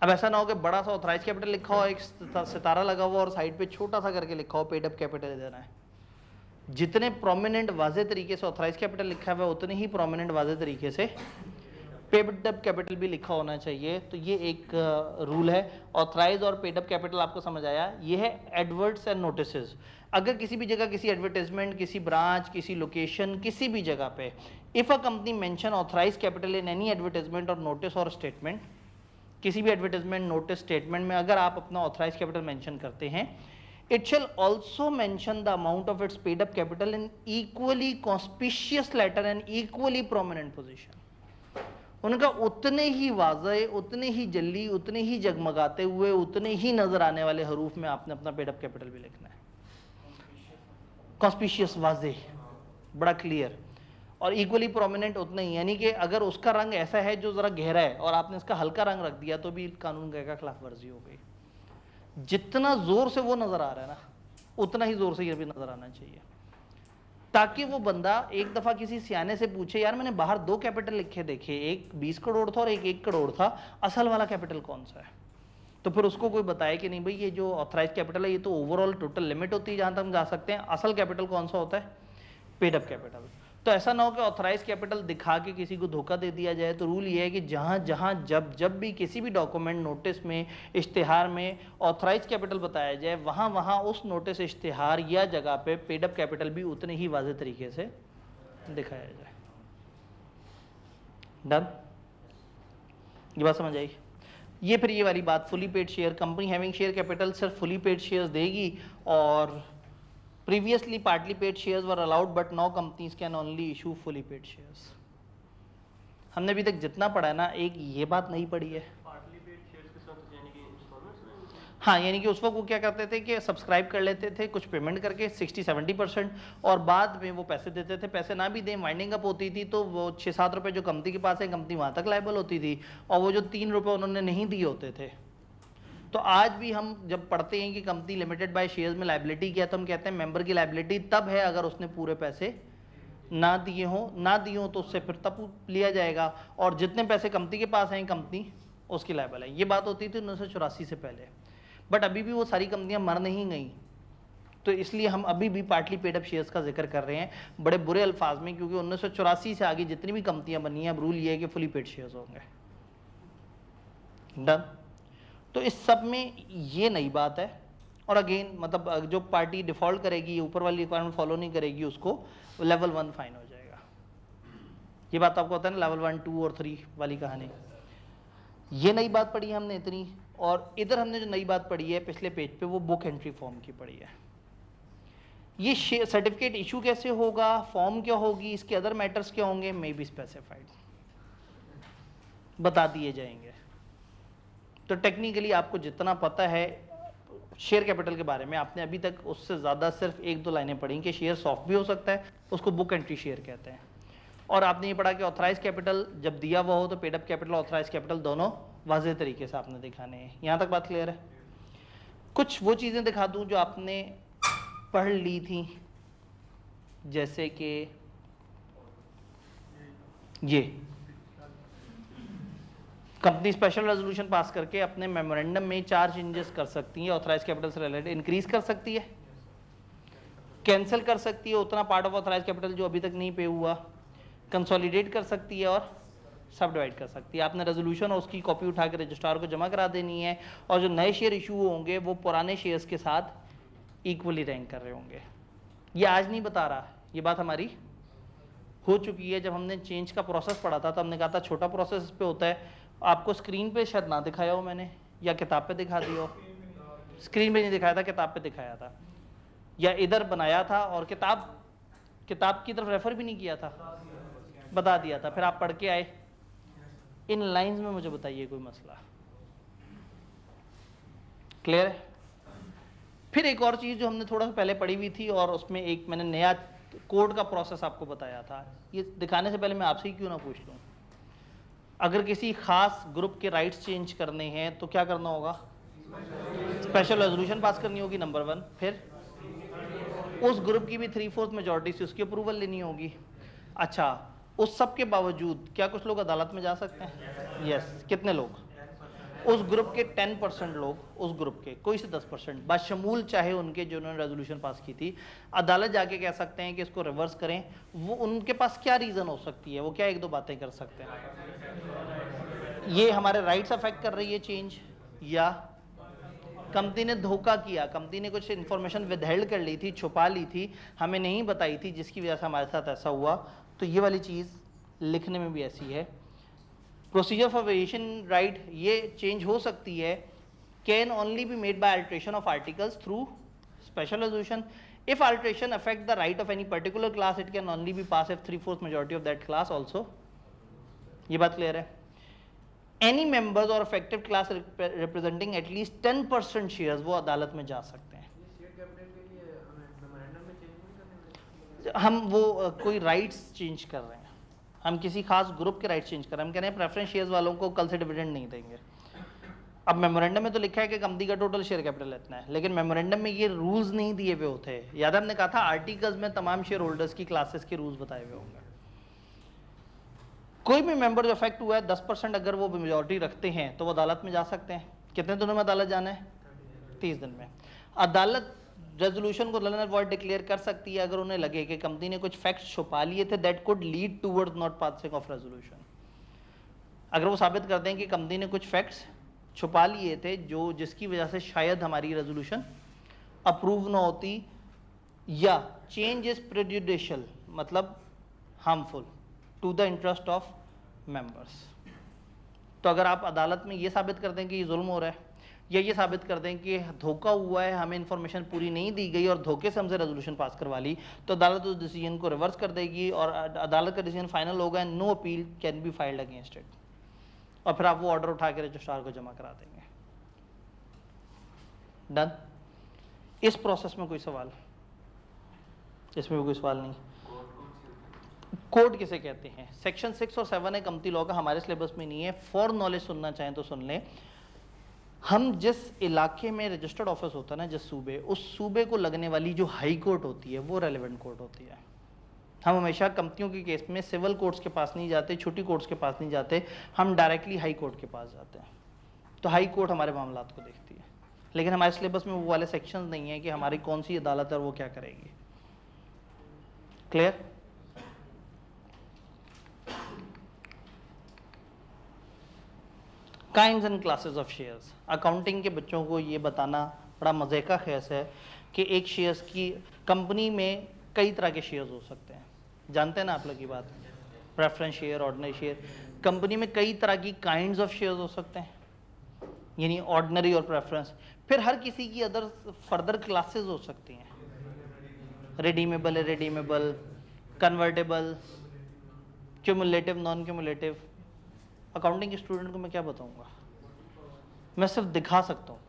अब ऐसा ना हो कि बड़ा सा ऑथराइज कैपिटल लिखा हो, एक सितारा लगा हुआ और साइड पे छोटा सा करके लिखा हो पेड अप कैपिटल देना है। जितने प्रोमिनेंट वाज़ेह तरीके से ऑथराइज कैपिटल लिखा हुआ है, उतने ही प्रोमिनेंट वाज़ेह तरीके से पेड अप कैपिटल भी लिखा होना चाहिए। तो ये एक रूल है। ऑथराइज और पेड अप कैपिटल आपको समझ आया। ये है एडवर्ट्स एंड नोटिसेस। अगर किसी भी जगह किसी एडवर्टाइजमेंट, किसी ब्रांच, किसी लोकेशन, किसी भी जगह पे if a company mention authorise capital in any advertisement और नोटिस और स्टेटमेंट, किसी भी एडवर्टाइजमेंट, नोटिस, स्टेटमेंट में अगर आप अपना ऑथराइज कैपिटल मेंशन करते हैं, it shall also mention the amount of its paid up capital in equally conspicuous letter and equally prominent position. उनका उतने ही वाज़े, उतने ही जल्दी, उतने ही जगमगाते हुए, उतने ही नजर आने वाले हरूफ में आपने अपना पेड अप कैपिटल भी लिखना है। कॉन्स्पिशियस, वाज़े, बड़ा क्लियर, और इक्वली प्रोमिनेंट उतना ही। यानी कि अगर उसका रंग ऐसा है जो जरा गहरा है और आपने इसका हल्का रंग रख दिया तो भी कानून का खिलाफ वर्जी हो गई। जितना जोर से वो नजर आ रहा है ना, उतना ही जोर से ये भी नजर आना चाहिए, ताकि वो बंदा एक दफा किसी सियाने से पूछे, यार मैंने बाहर 2 कैपिटल लिखे देखे, एक 20 करोड़ था और एक 1 करोड़ था, असल वाला कैपिटल कौन सा है? तो फिर उसको कोई बताए कि नहीं भाई ये जो ऑथराइज कैपिटल है ये तो ओवरऑल टोटल लिमिट होती है जहां तक हम जा सकते हैं, असल कैपिटल कौन सा होता है? Paid up capital. तो ऐसा ना हो कि ऑथराइज कैपिटल दिखा के किसी को धोखा दे दिया जाए। तो रूल ये है कि जहां जहां जब भी किसी भी डॉक्यूमेंट, नोटिस में, इश्तिहार में ऑथराइज कैपिटल बताया जाए, वहां वहां उस नोटिस, इश्तिहार या जगह पे पेड अप कैपिटल भी उतने ही वाज़ेह तरीके से दिखाया जाए। डन? ये बात समझ आई? ये फिर ये वाली बात, fully paid share, company having share capital सिर्फ फुली पेड शेयर्स देगी, और previously partly paid shares were allowed but now companies can only issue fully paid shares। हमने अभी तक जितना पढ़ा है ना, एक ये बात नहीं पढ़ी है। पार्टली पेड शेयर्स के साथ यानी कि इंस्टॉलमेंट्स में, हाँ, यानी कि उस वक्त वो क्या करते थे कि सब्सक्राइब कर लेते थे कुछ पेमेंट करके 60-70%, और बाद में वो पैसे देते थे। पैसे ना भी दें, वाइंडिंग अप होती थी तो वो 6-7 रुपए जो कंपनी के पास है, कंपनी वहाँ तक लायबल होती थी, और वो जो 3 रुपए उन्होंने नहीं दिए होते थे। तो आज भी हम जब पढ़ते हैं कि कंपनी लिमिटेड बाय शेयर्स में लायबिलिटी क्या, तो हम कहते हैं मेंबर की लायबिलिटी तब है अगर उसने पूरे पैसे ना दिए हों। ना दिए हों तो उससे फिर तब लिया जाएगा, और जितने पैसे कंपनी के पास हैं कंपनी उसकी लायबल है। ये बात होती थी 1984 से पहले, बट अभी भी वो सारी कंपनियां मर नहीं गई, तो इसलिए हम अभी भी पार्टली पेड अप शेयर्स का जिक्र कर रहे हैं बड़े बुरे अल्फाज में, क्योंकि 1984 से आगे जितनी भी कंपनियां बनी हैं अब रूल ये है कि फुली पेड शेयर्स होंगे। डन। तो इस सब में ये नई बात है, और अगेन मतलब जो पार्टी डिफॉल्ट करेगी, ऊपर वाली रिक्वायरमेंट फॉलो नहीं करेगी, उसको लेवल 1 फाइन हो जाएगा। ये बात आपको पता है ना, लेवल 1, 2 और 3 वाली कहानी। ये नई बात पढ़ी है हमने इतनी, और इधर हमने जो नई बात पढ़ी है पिछले पेज पे वो बुक एंट्री फॉर्म की पढ़ी है। ये सर्टिफिकेट इशू कैसे होगा, फॉर्म क्या होगी, इसके अदर मैटर्स क्या होंगे, मे बी स्पेसिफाइड, बता दिए जाएंगे। तो टेक्निकली आपको जितना पता है शेयर कैपिटल के बारे में, आपने अभी तक उससे ज़्यादा सिर्फ 1-2 लाइनें पढ़ी कि शेयर सॉफ्ट भी हो सकता है, उसको बुक एंट्री शेयर कहते हैं। और आपने ये पढ़ा कि ऑथराइज कैपिटल जब दिया हुआ हो तो paid up capital, authorise capital दोनों वाज़ेह तरीके से आपने दिखाने हैं। यहाँ तक बात क्लियर है? कुछ वो चीज़ें दिखा दूँ जो आपने पढ़ ली थी, जैसे कि ये कंपनी स्पेशल रेजोल्यूशन पास करके अपने मेमोरेंडम में 4 चेंजेस कर सकती है, ऑथराइज कैपिटल से रिलेटेड। इंक्रीज कर सकती है, कैंसिल कर सकती है उतना पार्ट ऑफ ऑथराइज कैपिटल जो अभी तक नहीं पे हुआ, कंसोलिडेट कर सकती है और सब डिवाइड कर सकती है। आपने रेजोल्यूशन और उसकी कॉपी उठा के रजिस्ट्रार को जमा करा देनी है, और जो नए शेयर इशू होंगे वो पुराने शेयर्स के साथ इक्वली रैंक कर रहे होंगे। ये आज नहीं बता रहा, ये बात हमारी हो चुकी है। जब हमने चेंज का प्रोसेस पढ़ा था तो हमने कहा था छोटा प्रोसेस इस पे होता है। आपको स्क्रीन पे शायद ना दिखाया हो मैंने, या किताब पे दिखा दिया हो। स्क्रीन पे नहीं दिखाया था, किताब पे दिखाया था, या इधर बनाया था और किताब की तरफ रेफर भी नहीं किया था, बता दिया था, फिर आप पढ़ के आए। इन लाइंस में मुझे बताइए कोई मसला क्लियर है? फिर एक और चीज़ जो हमने थोड़ा सा पहले पढ़ी हुई थी, और उसमें एक मैंने नया कोड का प्रोसेस आपको बताया था। ये दिखाने से पहले मैं आपसे ही क्यों ना पूछ लूँ, अगर किसी खास ग्रुप के राइट्स चेंज करने हैं तो क्या करना होगा? स्पेशल रेजोल्यूशन पास करनी होगी, नंबर 1। फिर उस ग्रुप की भी 3/4 मेजॉरिटी से उसकी अप्रूवल लेनी होगी। अच्छा, उस सब के बावजूद क्या कुछ लोग अदालत में जा सकते हैं? यस। कितने लोग? उस ग्रुप के 10% लोग, उस ग्रुप के कोई से 10%, बाशमूल चाहे उनके जिन्होंने रेजोल्यूशन पास की थी, अदालत जाके कह सकते हैं कि इसको रिवर्स करें। वो उनके पास क्या रीज़न हो सकती है, वो क्या 1-2 बातें कर सकते हैं? ये हमारे राइट्स अफेक्ट कर रही है चेंज, या कंपनी ने धोखा किया, कंपनी ने कुछ इन्फॉर्मेशन विदहेल्ड कर ली थी, छुपा ली थी, हमें नहीं बताई थी, जिसकी वजह से हमारे साथ ऐसा हुआ। तो ये वाली चीज़ लिखने में भी ऐसी है। प्रोसीजर फॉर वेरिएशन राइट, ये चेंज हो सकती है, can only be made by alteration of articles through special resolution. If alteration affect the right of any particular class, it can only be pass if 3/4 majority of that class also. ये बात clear है? Any members और affected class representing at least 10% shares, वो अदालत में जा सकते हैं। हम वो कोई राइट्स चेंज कर रहे हैं, हम किसी खास ग्रुप के राइट्स चेंज कर रहे हैं। हम कह रहे हैं प्रेफरेंस शेयर्स वालों को कल से डिविडेंड नहीं देंगे। अब मेमोरेंडम में तो लिखा है कि कंपनी का टोटल शेयर कैपिटल इतना है, लेकिन मेमोरेंडम में ये रूल्स नहीं दिए हुए होते हैं। याद है हमने कहा था आर्टिकल्स में तमाम शेयर होल्डर्स की क्लासेस के रूल्स बताए हुए होंगे। कोई भी मेंबर जो अफेक्ट हुआ है 10% अगर वो मेजॉरिटी रखते हैं तो वो अदालत में जा सकते हैं। कितने दिनों में अदालत जाना है? 30 दिन में। अदालत रेजोल्यूशन को नल एंड वॉइड डिक्लेयर कर सकती है अगर उन्हें लगे कि कंपनी ने कुछ फैक्ट्स छुपा लिए थे that could lead towards not passing of resolution. अगर वो साबित कर दें कि कंपनी ने कुछ फैक्ट्स छुपा लिए थे जो जिसकी वजह से शायद हमारी रेजोल्यूशन अप्रूव ना होती, या चेंज इज प्रेजुडिशियल मतलब harmful to the interest of members. तो अगर आप अदालत में ये साबित कर दें कि ये जुल्म हो रहा है, या ये साबित कर दें कि धोखा हुआ है, हमें इंफॉर्मेशन पूरी नहीं दी गई और धोखे से हमसे रेजोल्यूशन पास करवा ली, तो अदालत उस डिसीजन को रिवर्स कर देगी और अदालत का डिसीजन फाइनल होगा and no appeal can be filed against it. और फिर आप वो ऑर्डर उठा के रजिस्ट्रार को जमा करा देंगे। डन। इस प्रोसेस में कोई सवाल? इसमें भी कोई सवाल नहीं। कोड किसे कहते हैं? सेक्शन 6 और 7 है कंपनी लॉ का, हमारे सिलेबस में नहीं है। फॉर नॉलेज सुनना चाहें तो सुन लें। हम जिस इलाके में रजिस्टर्ड ऑफिस होता है ना, जिस सूबे, उस सूबे को लगने वाली जो हाई कोर्ट होती है वो रेलेवेंट कोर्ट होती है। हम हमेशा कंपनियों के केस में सिविल कोर्ट्स के पास नहीं जाते, छोटी कोर्ट्स के पास नहीं जाते, हम डायरेक्टली हाई कोर्ट के पास जाते हैं। तो हाई कोर्ट हमारे मामलात को देखती है, लेकिन हमारे सिलेबस में वो वाले सेक्शंस नहीं है कि हमारी कौन सी अदालत है और वो क्या करेगी। Clear? Kinds and classes of shares. Accounting के बच्चों को ये बताना बड़ा मजे का खेस है कि एक शेयर्स की कंपनी में कई तरह के शेयर्स हो सकते हैं। जानते हैं ना आप लोग की बात, preference share, ordinary share. Company में कई तरह की काइंड्स ऑफ शेयर्स हो सकते हैं, यानी ऑर्डिनरी और प्रेफरेंस। फिर हर किसी की अदर फर्दर क्लासेस हो सकती हैं, रिडीमेबल है, redeemable, convertible, cumulative, non cumulative. Accounting के स्टूडेंट को मैं क्या बताऊंगा, मैं सिर्फ दिखा सकता हूँ,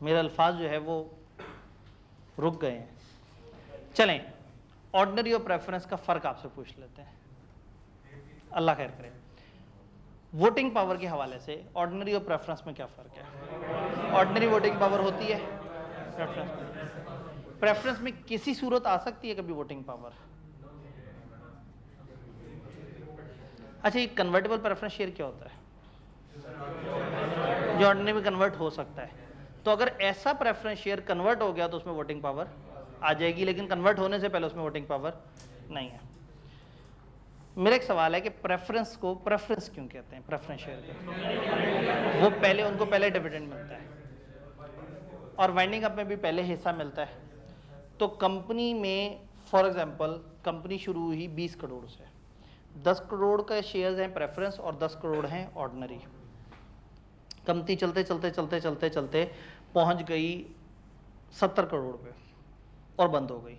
मेरे अल्फाज जो है वो रुक गए हैं। चलें, ऑर्डिनरी और प्रेफरेंस का फर्क आपसे पूछ लेते हैं, अल्लाह खैर करे। वोटिंग पावर के हवाले से ऑर्डिनरी और प्रेफरेंस में क्या फ़र्क है? ऑर्डिनरी वोटिंग पावर होती है, प्रेफरेंस में किसी सूरत आ सकती है कभी वोटिंग पावर? अच्छा, ये कन्वर्टेबल प्रेफरेंस शेयर क्या होता है? जो ऑर्डिनरी में कन्वर्ट हो सकता है। तो अगर ऐसा प्रेफरेंस शेयर कन्वर्ट हो गया तो उसमें वोटिंग पावर आ जाएगी, लेकिन कन्वर्ट होने से पहले उसमें वोटिंग पावर नहीं है। मेरा एक सवाल है कि प्रेफरेंस को प्रेफरेंस क्यों कहते हैं? प्रेफरेंस शेयर को वो पहले, उनको पहले डिविडेंड मिलता है और वाइंडिंग अप में भी पहले हिस्सा मिलता है। तो कंपनी में फॉर एग्जांपल कंपनी शुरू हुई 20 करोड़ से, 10 करोड़ का शेयर्स हैं प्रेफरेंस और 10 करोड़ हैं ऑर्डिनरी। कंपनी चलते चलते चलते चलते चलते पहुंच गई 70 करोड़ पे और बंद हो गई।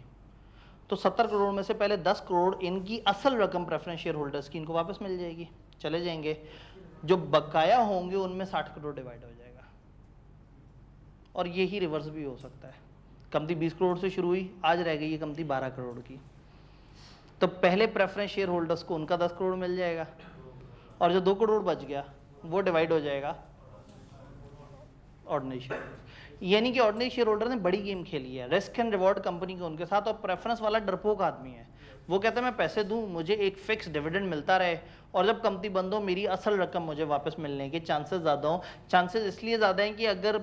तो 70 करोड़ में से पहले 10 करोड़ इनकी असल रकम प्रेफरेंस शेयर होल्डर्स की इनको वापस मिल जाएगी, चले जाएंगे। जो बकाया होंगे उनमें 60 करोड़ डिवाइड हो जाएगा। और यही रिवर्स भी हो सकता है, कंपनी 20 करोड़ से शुरू हुई, आज रह गई है कंपनी 12 करोड़ की, तो पहले प्रेफरेंस शेयर होल्डर्स को उनका 10 करोड़ मिल जाएगा और जो 2 करोड़ बच गया वो डिवाइड हो जाएगा ऑर्डिनरी शेयर। यानी कि ऑर्डिनरी शेयर होल्डर ने बड़ी गेम खेली है, रिस्क एंड रिवॉर्ड कंपनी के उनके साथ। और प्रेफरेंस वाला डरपोक आदमी है, वो कहता है मैं पैसे दूं, मुझे एक फिक्स डिविडेंड मिलता रहे और जब कंपनी बंद हो मेरी असल रकम मुझे वापस मिलने के चांसेस ज़्यादा हों। चांसेस इसलिए ज़्यादा हैं कि अगर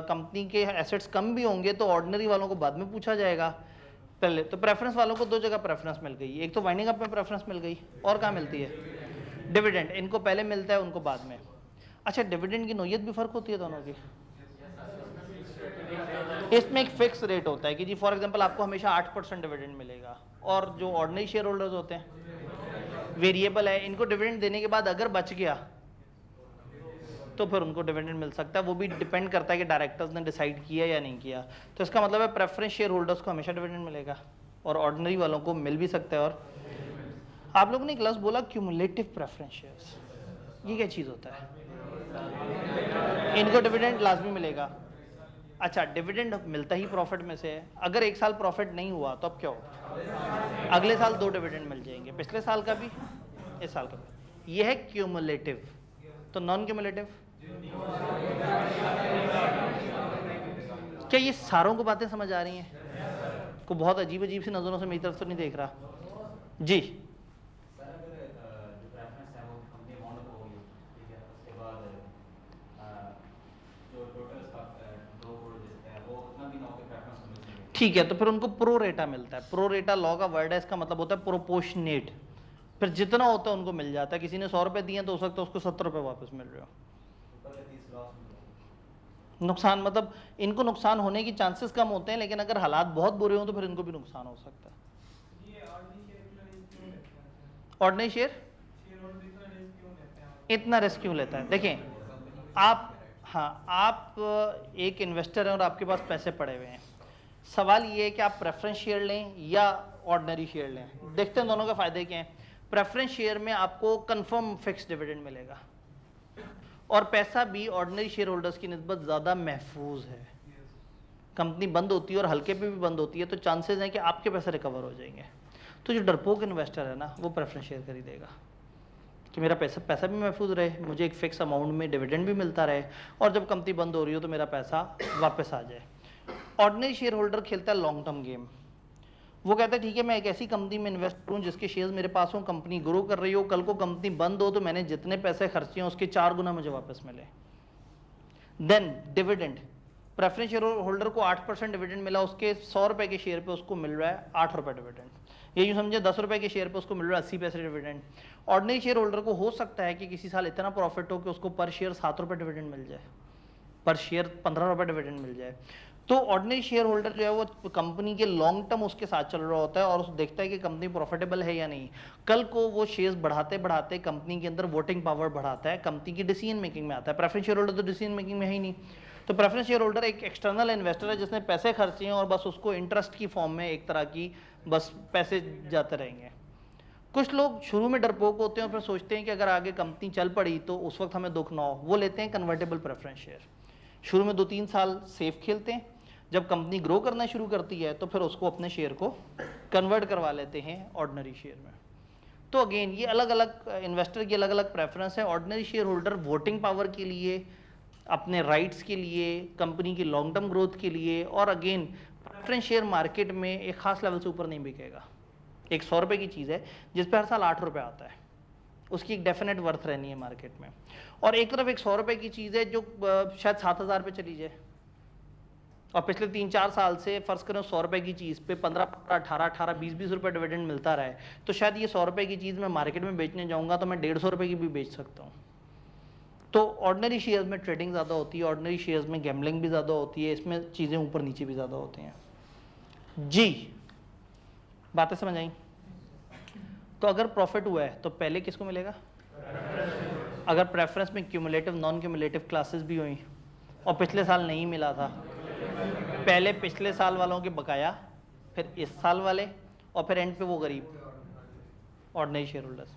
कंपनी के एसेट्स कम भी होंगे तो ऑर्डिनरी वालों को बाद में पूछा जाएगा, पहले तो प्रेफरेंस वालों को 2 जगह प्रेफरेंस मिल गई, एक तो वाइंडिंग अप में प्रेफरेंस मिल गई और कहाँ मिलती है? डिविडेंड। इनको पहले मिलता है, उनको बाद में। अच्छा, डिविडेंड की नोयत भी फ़र्क होती है दोनों की। इसमें एक फिक्स रेट होता है कि जी फॉर एग्जांपल आपको हमेशा 8% डिविडेंड मिलेगा, और जो ऑर्डिनरी शेयर होल्डर्स होते हैं वेरिएबल है, इनको डिविडेंड देने के बाद अगर बच गया तो फिर उनको डिविडेंड मिल सकता है। वो भी डिपेंड करता है कि डायरेक्टर्स ने डिसाइड किया या नहीं किया। तो इसका मतलब है प्रेफरेंस शेयर होल्डर्स को हमेशा डिविडेंड मिलेगा और ऑर्डिनरी वालों को मिल भी सकता है। और आप लोगों ने क्लास बोला क्यूमुलेटिव प्रेफरेंस शेयर्स, ये क्या चीज़ होता है? इनको डिविडेंड लाजमी मिलेगा। अच्छा, डिविडेंड मिलता ही प्रॉफिट में से है, अगर एक साल प्रॉफिट नहीं हुआ तो अब क्या होगा? अगले साल 2 डिविडेंड मिल जाएंगे, पिछले साल का भी, इस साल का भी। यह है क्यूमुलेटिव। तो नॉन क्यूमुलेटिव, क्या ये सारों को बातें समझ आ रही हैं? को बहुत अजीब अजीब सी नजरों से मेरी तरफ तो नहीं देख रहा जी? ठीक है, तो फिर उनको प्रो रेटा मिलता है। प्रो रेटा लॉ का वर्ड है, इसका मतलब होता है प्रोपोर्शनेट। फिर जितना होता है उनको मिल जाता है। किसी ने 100 रुपये दिए तो हो सकता है उसको 70 रुपये वापस मिल रहे हो। नुकसान मतलब इनको नुकसान होने की चांसेस कम होते हैं, लेकिन अगर हालात बहुत बुरे हों तो फिर इनको भी नुकसान हो सकता है। ऑर्डिनरी शेयर इतना रिस्क क्यों लेता है? देखें आप, हाँ, आप एक इन्वेस्टर हैं और आपके पास पैसे पड़े हुए हैं। सवाल ये है कि आप प्रेफरेंस शेयर लें या ऑर्डिनरी शेयर लें। देखते हैं दोनों के फायदे क्या हैं। प्रेफरेंस शेयर में आपको कंफर्म फिक्स डिविडेंड मिलेगा और पैसा भी ऑर्डिनरी शेयर होल्डर्स की निस्बत ज़्यादा महफूज है। कंपनी बंद होती है और हल्के पे भी बंद होती है तो चांसेस हैं कि आपके पैसे रिकवर हो जाएंगे। तो जो डरपोक इन्वेस्टर है ना, वो प्रेफरेंस शेयर खरीदेगा कि मेरा पैसा भी महफूज रहे, मुझे एक फिक्स अमाउंट में डिविडेंड भी मिलता रहे और जब कंपनी बंद हो रही हो तो मेरा पैसा वापस आ जाए। ऑर्डिनरी शेयर होल्डर खेलता है लॉन्ग टर्म गेम। वो कहता है ठीक है मैं एक ऐसी कंपनी में इन्वेस्ट करूँ जिसके शेयर्स मेरे पास हो, कंपनी ग्रो कर रही हो, कल को कंपनी बंद हो तो मैंने जितने पैसे खर्चे हैं उसके 4 गुना मुझे वापस मिले। Then dividend, preference share holder को 8% डिविडेंड मिला, उसके 100 रुपए के शेयर पे उसको मिल रहा है 8 रुपए डिविडेंड, ये यूँ समझे 10 रुपए के शेयर पे उसको मिल रहा है 80 पैसे डिविडेंड। ऑर्डिनरी शेयर होल्डर को हो सकता है कि किसी साल इतना प्रॉफिट हो कि उसको पर शेयर 7 रुपए डिविडेंड मिल जाए, पर शेयर 15 रुपए डिविडेंड मिल जाए। तो ऑर्डिनरी शेयर होल्डर जो है वो कंपनी के लॉन्ग टर्म उसके साथ चल रहा होता है और देखता है कि कंपनी प्रॉफिटेबल है या नहीं। कल को वो शेयर्स बढ़ाते बढ़ाते कंपनी के अंदर वोटिंग पावर बढ़ाता है, कंपनी की डिसीजन मेकिंग में आता है। प्रेफरेंस शेयर होल्डर तो डिसीजन मेकिंग में है ही नहीं। तो प्रेफरेंस शेयर होल्डर एक एक्सटर्नल इन्वेस्टर है जिसने पैसे खर्चे हैं और बस उसको इंटरेस्ट की फॉर्म में एक तरह की बस पैसे जाते रहेंगे। कुछ लोग शुरू में डरपोक होते हैं और फिर सोचते हैं कि अगर आगे कंपनी चल पड़ी तो उस वक्त हमें दुख ना हो, वो लेते हैं कन्वर्टेबल प्रेफरेंस शेयर। शुरू में 2-3 साल सेफ खेलते हैं, जब कंपनी ग्रो करना शुरू करती है तो फिर उसको अपने शेयर को कन्वर्ट करवा लेते हैं ऑर्डिनरी शेयर में। तो अगेन ये अलग अलग इन्वेस्टर की अलग अलग प्रेफरेंस है। Ordinary share holder voting power के लिए, अपने राइट्स के लिए, कंपनी की लॉन्ग टर्म ग्रोथ के लिए, और अगेन प्रेफरेंस शेयर मार्केट में एक खास लेवल से ऊपर नहीं बिकेगा। एक 100 रुपए की चीज़ है जिस पर हर साल 8 रुपए आता है, उसकी एक डेफिनेट वर्थ रहनी है मार्केट में। और एक तरफ एक 100 रुपए की चीज़ है जो शायद 7,000 पे चली जाए, और पिछले 3-4 साल से फर्ज करें 100 रुपए की चीज़ पे 15-18, 20-20 रुपए डिविडेंड मिलता रहा है, तो शायद ये 100 रुपए की चीज़ मैं मार्केट में बेचने जाऊंगा तो मैं 150 रुपए की भी बेच सकता हूँ। तो ऑर्डिनरी शेयर्स में ट्रेडिंग ज़्यादा होती है, ऑर्डिनरी शेयर्स में गैम्बलिंग भी ज़्यादा होती है, इसमें चीज़ें ऊपर नीचे भी ज़्यादा होती हैं। जी, बातें समझ आई? तो अगर प्रॉफिट हुआ है तो पहले किसको मिलेगा? अगर प्रेफरेंस में क्यूमुलेटिव नॉन क्यूमुलेटिव क्लासेस भी हुई और पिछले साल नहीं मिला था, पहले पिछले साल वालों के बकाया, फिर इस साल वाले, और फिर एंड पे वो गरीब ऑर्डिनरी शेयर होल्डर्स।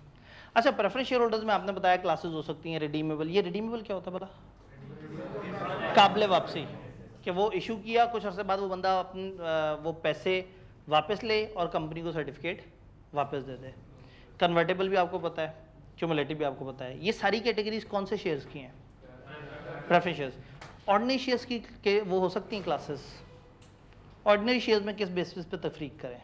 अच्छा, प्रेफरेंस शेयर होल्डर्स में आपने बताया क्लासेस हो सकती हैं रिडीमेबल। ये रिडीमेबल क्या होता है पता? काबिले वापसी, कि वो इशू किया, कुछ अर्से बाद वो बंदा अपने वो पैसे वापस ले और कंपनी को सर्टिफिकेट वापस दे दे। कन्वर्टेबल भी आपको पता है, क्यूमुलेटिव भी आपको पता है। ये सारी कैटेगरीज कौन से शेयर्स की हैं? Preference shares. ऑर्डिनरी शेयर्स की के वो हो सकती हैं क्लासेस। ऑर्डिनरी शेयर्स में किस बेसिस पे तफरीक करें?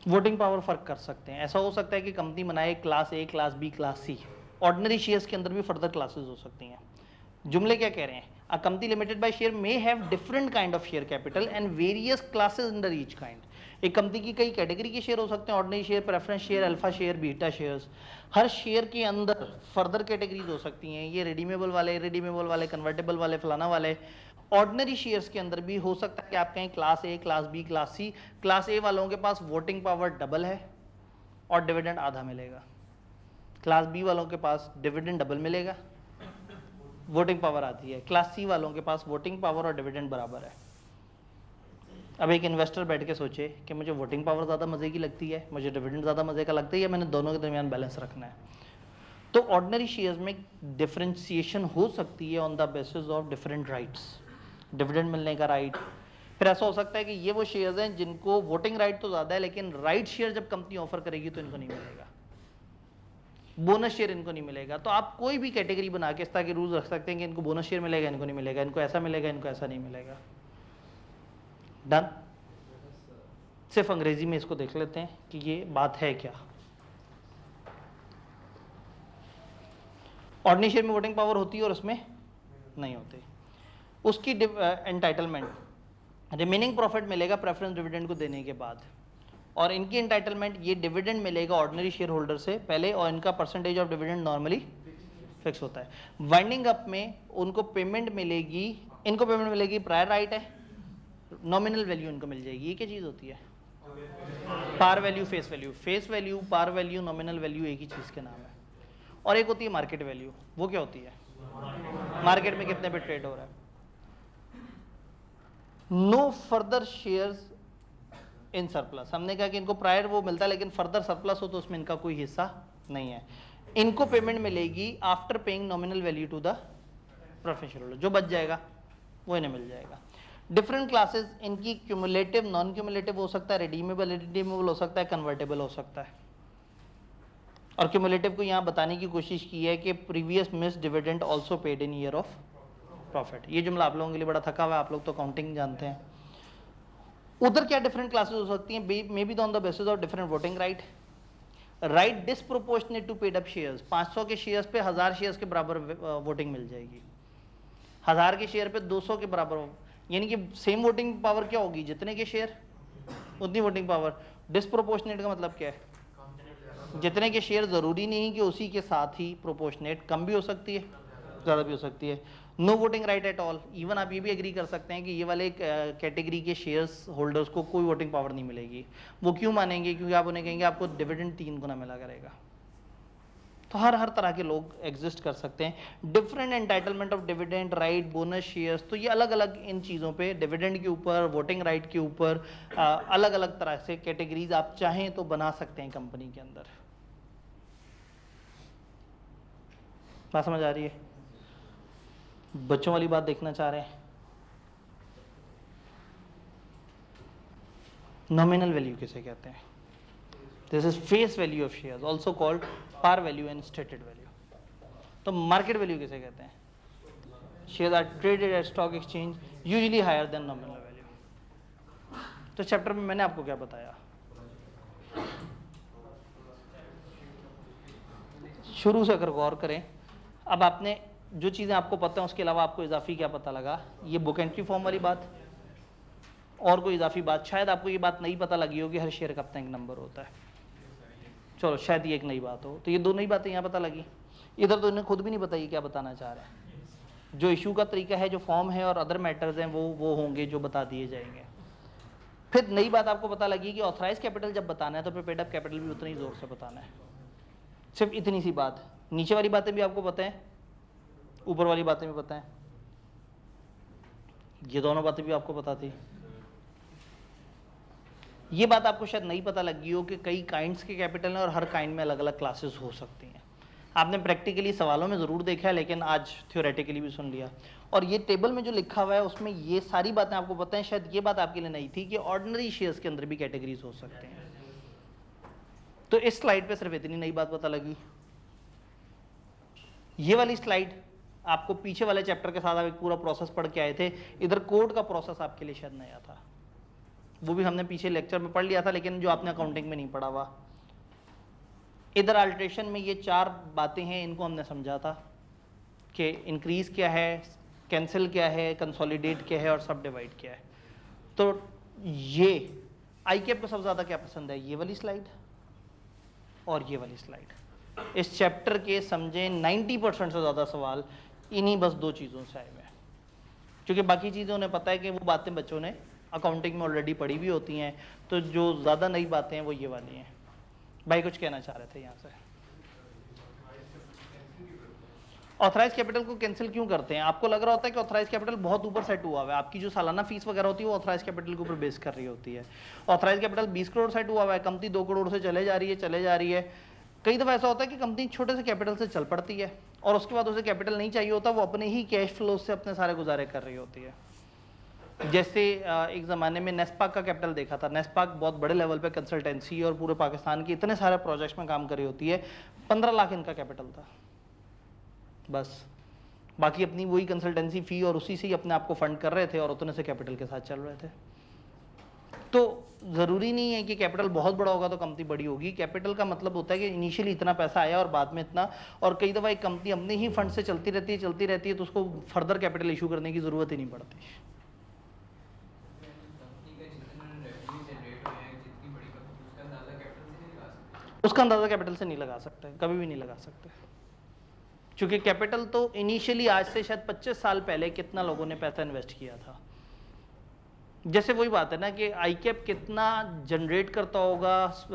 वोटिंग पावर फर्क कर सकते हैं। ऐसा हो सकता है कि कंपनी बनाए class A, class B, class C. Ordinary shares के अंदर भी फर्दर क्लासेस हो सकती हैं। जुमले क्या कह रहे हैं? A company limited by share may have different kind of share capital and various classes under each kind. एक कंपनी की कई कैटेगरी के शेयर हो सकते हैं, ordinary share, preference share, alpha share, beta shares. हर शेयर के अंदर फर्दर कैटेगरीज हो सकती हैं, ये रिडीमेबल वाले, इरिडीमेबल वाले, कन्वर्टेबल वाले, फलाना वाले। ऑर्डिनरी शेयर्स के अंदर भी हो सकता है कि आप कहें class A, class B, class C. Class A वालों के पास वोटिंग पावर डबल है और डिविडेंड आधा मिलेगा। क्लास बी वालों के पास डिविडेंड डबल मिलेगा, वोटिंग पावर आती है। क्लास सी वालों के पास वोटिंग पावर और डिविडेंड बराबर है। अब एक इन्वेस्टर बैठ के सोचे कि मुझे वोटिंग पावर ज़्यादा मज़े की लगती है, मुझे डिविडेंड ज़्यादा मज़े का लगता है, या मैंने दोनों के दरमियान बैलेंस रखना है। तो ऑर्डिनरी शेयर्स में डिफरेंशिएशन हो सकती है on the basis of different rights. Dividend मिलने का राइट, फिर ऐसा हो सकता है कि ये वो शेयर्स हैं जिनको वोटिंग राइट तो ज़्यादा है लेकिन राइट शेयर जब कंपनी ऑफर करेगी तो इनको नहीं मिलेगा, बोनस शेयर इनको नहीं मिलेगा। तो आप कोई भी कैटेगरी बना के इस तरह के रूल्स रख सकते हैं कि इनको बोनस शेयर मिलेगा, इनको नहीं मिलेगा, इनको ऐसा मिलेगा, इनको ऐसा नहीं मिलेगा। डन? सिर्फ अंग्रेजी में इसको देख लेते हैं कि ये बात है क्या। ऑर्डिनरी शेयर में वोटिंग पावर होती है और उसमें नहीं होती। उसकी एंटाइटलमेंट, रिमेनिंग प्रॉफिट मिलेगा प्रेफरेंस डिविडेंड को देने के बाद, और इनकी एंटाइटलमेंट ये डिविडेंड मिलेगा ऑर्डिनरी शेयर होल्डर से पहले, और इनका percentage of dividend normally fix होता है। वाइंडिंग अप में उनको पेमेंट मिलेगी, इनको पेमेंट मिलेगी, प्रायर राइट है, नॉमिनल वैल्यू इनको मिल जाएगी। ये क्या चीज़ होती है? Par value, face value. Face value, par value, nominal value एक ही चीज़ के नाम है। और एक होती है मार्केट वैल्यू। वो क्या होती है? मार्केट में कितने पे ट्रेड हो रहा है। No further shares in surplus. हमने कहा कि इनको प्रायर वो मिलता है लेकिन फर्दर सरप्लस हो तो उसमें इनका कोई हिस्सा नहीं है। इनको पेमेंट मिलेगी after paying nominal value to the preference holder. जो बच जाएगा वो इन्हें मिल जाएगा। डिफरेंट क्लासेस इनकी क्यूमुलेटिव, नॉन क्यूमुलेटिव हो सकता है, रिडीमेबल, इरिडीमेबल हो सकता है, कन्वर्टेबल हो सकता है। और क्यूमुलेटिव को यहाँ बताने की कोशिश की है कि previous miss dividend also paid in year of profit. ये जुमला आप लोगों के लिए बड़ा थका हुआ है, आप लोग तो काउंटिंग जानते हैं। उधर क्या डिफरेंट क्लासेस हो सकती हैं, may be on the basis of different voting right. Right disproportionate to paid up shares, 500 के शेयर्स पे 1000 शेयर्स के बराबर वोटिंग मिल जाएगी, 1000 के शेयर पे 200 के बराबर, यानी कि सेम वोटिंग पावर क्या होगी, जितने के शेयर उतनी वोटिंग पावर। डिसप्रोपोर्शनेट का मतलब क्या है, जितने के शेयर जरूरी नहीं कि उसी के साथ ही प्रोपोर्शनेट, कम भी हो सकती है ज़्यादा भी हो सकती है। No voting right at all, even आप ये भी एग्री कर सकते हैं कि ये वाले कैटेगरी के शेयर्स होल्डर्स को कोई वोटिंग पावर नहीं मिलेगी। वो क्यों मानेंगे, क्योंकि आप उन्हें कहेंगे आपको डिविडेंड 3 गुना मिला करेगा। तो हर तरह के लोग एग्जिस्ट कर सकते हैं। Different entitlement of dividend right, bonus shares, तो ये अलग अलग इन चीज़ों पे, डिविडेंड के ऊपर, वोटिंग राइट के ऊपर अलग अलग तरह से कैटेगरीज आप चाहें तो बना सकते हैं कंपनी के अंदर। बात समझ आ रही है? बच्चों वाली बात देखना चाह रहे हैं? नॉमिनल वैल्यू किसे कहते हैं? This is face value of shares, also called par value and stated value. तो मार्केट वैल्यू किसे कहते हैं? Shares are traded at stock exchange usually higher than nominal value. तो चैप्टर में मैंने आपको क्या बताया, शुरू से अगर गौर करें, अब आपने जो चीज़ें आपको पता है उसके अलावा आपको इजाफी क्या पता लगा, ये बुक एंट्री फॉर्म वाली बात और कोई इजाफी बात। शायद आपको ये बात नहीं पता लगी होगी हर शेयर का अपना एक नंबर होता है, चलो शायद ये एक नई बात हो। तो ये 2 नई बातें यहाँ पता लगी। इधर तो इन्हें खुद भी नहीं पता ये क्या बताना चाह रहे हैं। जो इशू का तरीका है, जो फॉर्म है और अदर मैटर्स हैं वो होंगे जो बता दिए जाएंगे। फिर नई बात आपको पता लगी कि ऑथराइज कैपिटल जब बताना है तो फिर पेड अप कैपिटल भी उतना ही जोर से बताना है। सिर्फ इतनी सी बात, नीचे वाली बातें भी आपको पता है, ऊपर वाली बातें भी पता है, ये दोनों बातें भी आपको पता थी। ये बात आपको शायद नहीं पता लगी हो कि कई काइंड्स के कैपिटल हैं और हर काइंड में अलग अलग क्लासेस हो सकती हैं। आपने प्रैक्टिकली सवालों में ज़रूर देखा है, लेकिन आज थ्योरेटिकली भी सुन लिया। और ये टेबल में जो लिखा हुआ है उसमें ये सारी बातें आपको पता है। शायद ये बात आपके लिए नहीं थी कि ऑर्डिनरी शेयर्स के अंदर भी कैटेगरीज हो सकते हैं। तो इस स्लाइड पे सिर्फ इतनी नई बात पता लगी। ये वाली स्लाइड आपको पीछे वाले चैप्टर के साथ आप एक पूरा प्रोसेस पढ़ के आए थे। इधर कोड का प्रोसेस आपके लिए शायद नया था, वो भी हमने पीछे लेक्चर में पढ़ लिया था, लेकिन जो आपने अकाउंटिंग में नहीं पढ़ा हुआ। इधर अल्ट्रेशन में ये 4 बातें हैं, इनको हमने समझा था कि इंक्रीज क्या है, कैंसिल क्या है, कंसोलिडेट क्या है और सब डिवाइड क्या है। तो ये आईकेप को सबसे ज़्यादा क्या पसंद है, ये वाली स्लाइड और ये वाली स्लाइड। इस चैप्टर के समझे 90% से ज़्यादा सवाल इन्हीं बस 2 चीज़ों से आए हुए हैं, क्योंकि बाकी चीज़ें उन्हें पता है कि वो बातें बच्चों ने अकाउंटिंग में ऑलरेडी पढ़ी भी होती हैं। तो जो ज़्यादा नई बातें हैं वो ये वाली हैं। भाई कुछ कहना चाह रहे थे यहाँ से? ऑथराइज कैपिटल को कैंसिल क्यों करते हैं? आपको लग रहा होता है कि ऑथराइज कैपिटल बहुत ऊपर सेट हुआ हुआ है, आपकी जो सालाना फीस वगैरह होती है वो ऑथराइज कैपिटल के ऊपर बेस कर रही होती है। ऑथराइज कैपिटल 20 करोड़ सेट हुआ हुआ है, कंपनी 2 करोड़ से चले जा रही है। कई दफ़ा ऐसा होता है कि कंपनी छोटे से कैपिटल से चल पड़ती है और उसके बाद उसे कैपिटल नहीं चाहिए होता, वो अपने ही कैश फ्लो से अपने सारे गुजारे कर रही होती है। जैसे एक ज़माने में नेस्पाक का कैपिटल देखा था। नेस्पाक बहुत बड़े लेवल पे कंसल्टेंसी और पूरे पाकिस्तान के इतने सारे प्रोजेक्ट्स में काम कर रही होती है। 15 लाख इनका कैपिटल था बस, बाकी अपनी वही कंसल्टेंसी फ़ी और उसी से ही अपने आप को फंड कर रहे थे और उतने से कैपिटल के साथ चल रहे थे। तो ज़रूरी नहीं है कि कैपिटल बहुत बड़ा होगा तो कंपनी बड़ी होगी। कैपिटल का मतलब होता है कि इनिशियली इतना पैसा आया और बाद में इतना, और कई दफ़ा एक कंपनी अपने ही फंड से चलती रहती है तो उसको फर्दर कैपिटल इशू करने की ज़रूरत ही नहीं पड़ती। उसका अंदाज़ा कैपिटल से नहीं लगा सकते, कभी भी नहीं लगा सकते, क्योंकि कैपिटल तो इनिशियली आज से शायद 25 साल पहले कितना लोगों ने पैसा इन्वेस्ट किया था। जैसे वही बात है ना कि आईकेप कितना जनरेट करता होगा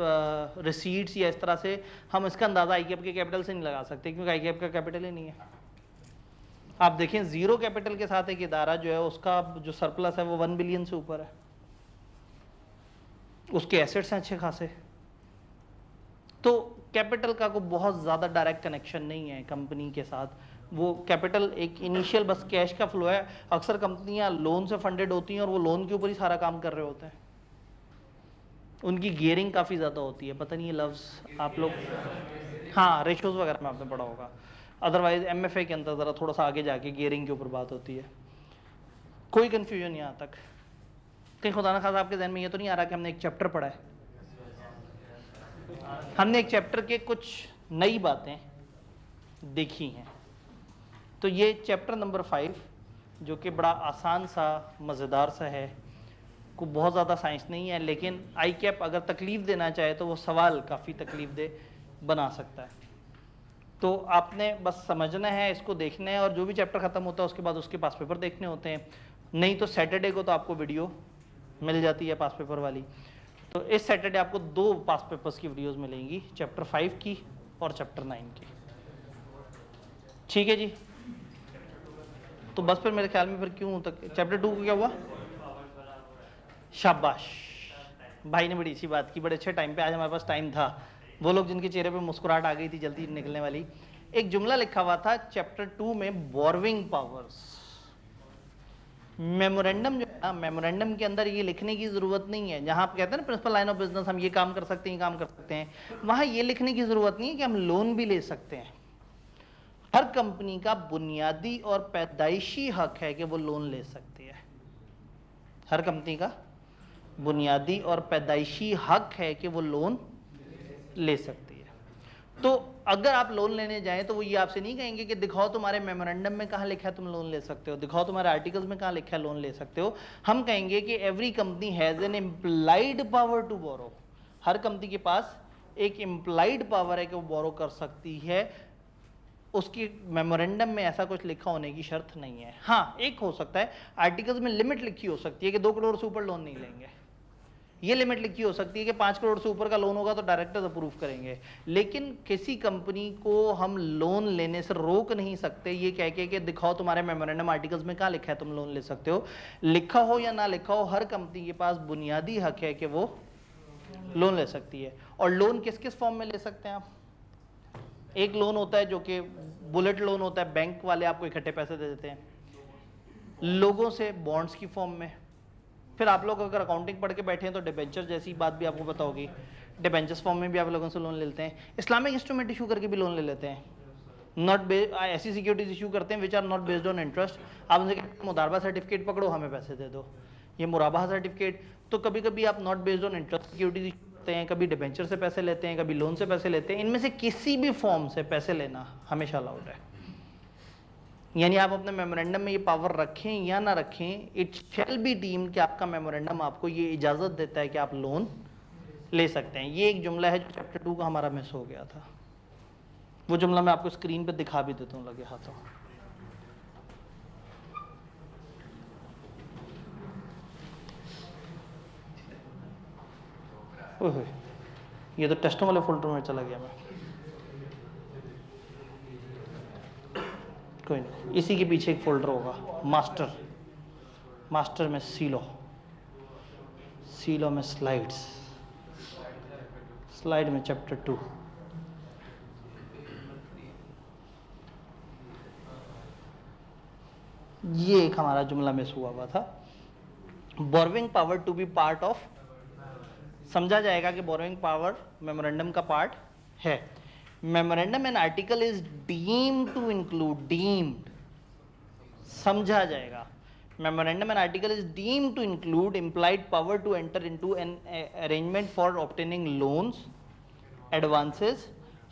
रिसीट्स या इस तरह से, हम इसका अंदाज़ा आईकेप के कैपिटल से नहीं लगा सकते, क्योंकि आईकेप का कैपिटल ही नहीं है। आप देखें ज़ीरो कैपिटल के साथ एक इदारा जो है उसका जो सरप्लस है वो 1 बिलियन से ऊपर है, उसके एसेट्स हैं अच्छे खासे। तो कैपिटल का कोई बहुत ज़्यादा डायरेक्ट कनेक्शन नहीं है कंपनी के साथ। वो कैपिटल एक इनिशियल बस कैश का फ्लो है। अक्सर कंपनियां लोन से फंडेड होती हैं और वो लोन के ऊपर ही सारा काम कर रहे होते हैं। उनकी गियरिंग काफ़ी ज़्यादा होती है। पता नहीं ये लफ्ज़ आप लोग, हाँ रेशोज़ वगैरह में आपने पढ़ा होगा, अदरवाइज एमएफए के अंदर ज़रा थोड़ा सा आगे जाके गियरिंग के ऊपर बात होती है। कोई कन्फ्यूजन यहाँ तक? कहीं खुदा ना खासा आपके जहन में ये तो नहीं आ रहा कि हमने एक चैप्टर पढ़ा है? हमने एक चैप्टर के कुछ नई बातें देखी हैं। तो ये चैप्टर नंबर 5 जो कि बड़ा आसान सा मज़ेदार सा है, को बहुत ज़्यादा साइंस नहीं है, लेकिन आई कैप अगर तकलीफ़ देना चाहे तो वो सवाल काफ़ी तकलीफ़ दे बना सकता है। तो आपने बस समझना है, इसको देखना है, और जो भी चैप्टर ख़त्म होता है उसके बाद उसके पास पेपर देखने होते हैं। नहीं तो सैटरडे को तो आपको वीडियो मिल जाती है पास पेपर वाली। तो इस सैटरडे आपको 2 पास पेपर्स की वीडियोस मिलेंगी, चैप्टर 5 की और चैप्टर 9 की। ठीक है जी। तो बस फिर मेरे ख्याल में फिर क्यों तक चैप्टर 2 को क्या हुआ? शाबाश, भाई ने बड़ी अच्छी बात की, बड़े अच्छे टाइम पे आज हमारे पास टाइम था। वो लोग जिनके चेहरे पे मुस्कुराहट आ गई थी जल्दी निकलने वाली, एक जुमला लिखा हुआ था चैप्टर 2 में, बोरोइंग पावर्स। मेमोरेंडम जो है ना, मेमोरेंडम के अंदर ये लिखने की जरूरत नहीं है। जहां आप कहते हैं ना प्रिंसिपल लाइन ऑफ बिजनेस, हम ये काम कर सकते हैं, ये काम कर सकते हैं, वहां ये लिखने की जरूरत नहीं है कि हम लोन भी ले सकते हैं। हर कंपनी का बुनियादी और पैदाइशी हक है कि वो लोन ले सकती है। हर कंपनी का बुनियादी और पैदाइशी हक है कि वो लोन ले सकती है। तो अगर आप लोन लेने जाएं तो वो ये आपसे नहीं कहेंगे कि दिखाओ तुम्हारे मेमोरेंडम में कहाँ लिखा है तुम लोन ले सकते हो, दिखाओ तुम्हारे आर्टिकल्स में कहाँ लिखा है लोन ले सकते हो। हम कहेंगे कि every company has an implied power to borrow. हर कंपनी के पास एक इम्प्लाइड पावर है कि वो बोरो कर सकती है। उसकी मेमोरेंडम में ऐसा कुछ लिखा होने की शर्त नहीं है। हाँ, एक हो सकता है आर्टिकल्स में लिमिट लिखी हो सकती है कि 2 करोड़ से ऊपर लोन नहीं लेंगे। ये लिमिट लिखी हो सकती है कि 5 करोड़ से ऊपर का लोन होगा तो डायरेक्टर्स अप्रूव करेंगे। लेकिन किसी कंपनी को हम लोन लेने से रोक नहीं सकते ये कह के कि दिखाओ तुम्हारे मेमोरेंडम आर्टिकल्स में कहाँ लिखा है तुम लोन ले सकते हो। लिखा हो या ना लिखा हो, हर कंपनी के पास बुनियादी हक है कि वो लोन ले सकती है। और लोन किस किस फॉर्म में ले सकते हैं आप? एक लोन होता है जो कि बुलेट लोन होता है, बैंक वाले आपको इकट्ठे पैसे दे देते हैं। लोगों से बॉन्ड्स की फॉर्म में। फिर आप लोग अगर अकाउंटिंग पढ़ के बैठे हैं तो डिबेंचर जैसी बात भी आपको पता होगी, डिबेंचर्स फॉर्म में भी आप लोगों से लोन लेते हैं। इस्लामिक इंस्ट्रूमेंट इशू करके भी लोन ले लेते हैं। नॉट ऐसी सिक्योरिटीज इशू करते हैं which are not based on interest. आप उनसे कहते हैं मुदारबा सर्टिफिकेट पकड़ो, हमें पैसे दे दो, ये मुराबा सर्टिफिकेट। तो कभी कभी आप not based on interest securities issue करते हैं, कभी डिबेंचर से पैसे लेते हैं, कभी लोन से पैसे लेते हैं। इनमें से किसी भी फॉर्म से पैसे लेना हमेशा अलाउड है। यानी आप अपने मेमोरेंडम में ये पावर रखें या ना रखें, इट शैल बी डीम्ड कि आपका मेमोरेंडम आपको ये इजाजत देता है कि आप लोन ले सकते हैं। ये एक जुमला है जो चैप्टर 2 का हमारा मिस हो गया था। वो जुमला मैं आपको स्क्रीन पे दिखा भी देता हूँ लगे हाथों। ओह, ये तो टेस्टों वाले फोल्डर में चला गया मैं। कोई नहीं, इसी के पीछे एक फोल्डर होगा, मास्टर। मास्टर में सीलो, सीलो में स्लाइड्स, स्लाइड में चैप्टर 2। ये एक हमारा जुमला मिस हुआ था। Borrowing power to be part of, समझा जाएगा कि बोरोइंग पावर मेमोरेंडम का पार्ट है। Memorandum and article is deemed to include, deemed समझा जाएगा। Memorandum and article is deemed to include implied power to enter into an arrangement for obtaining loans, advances,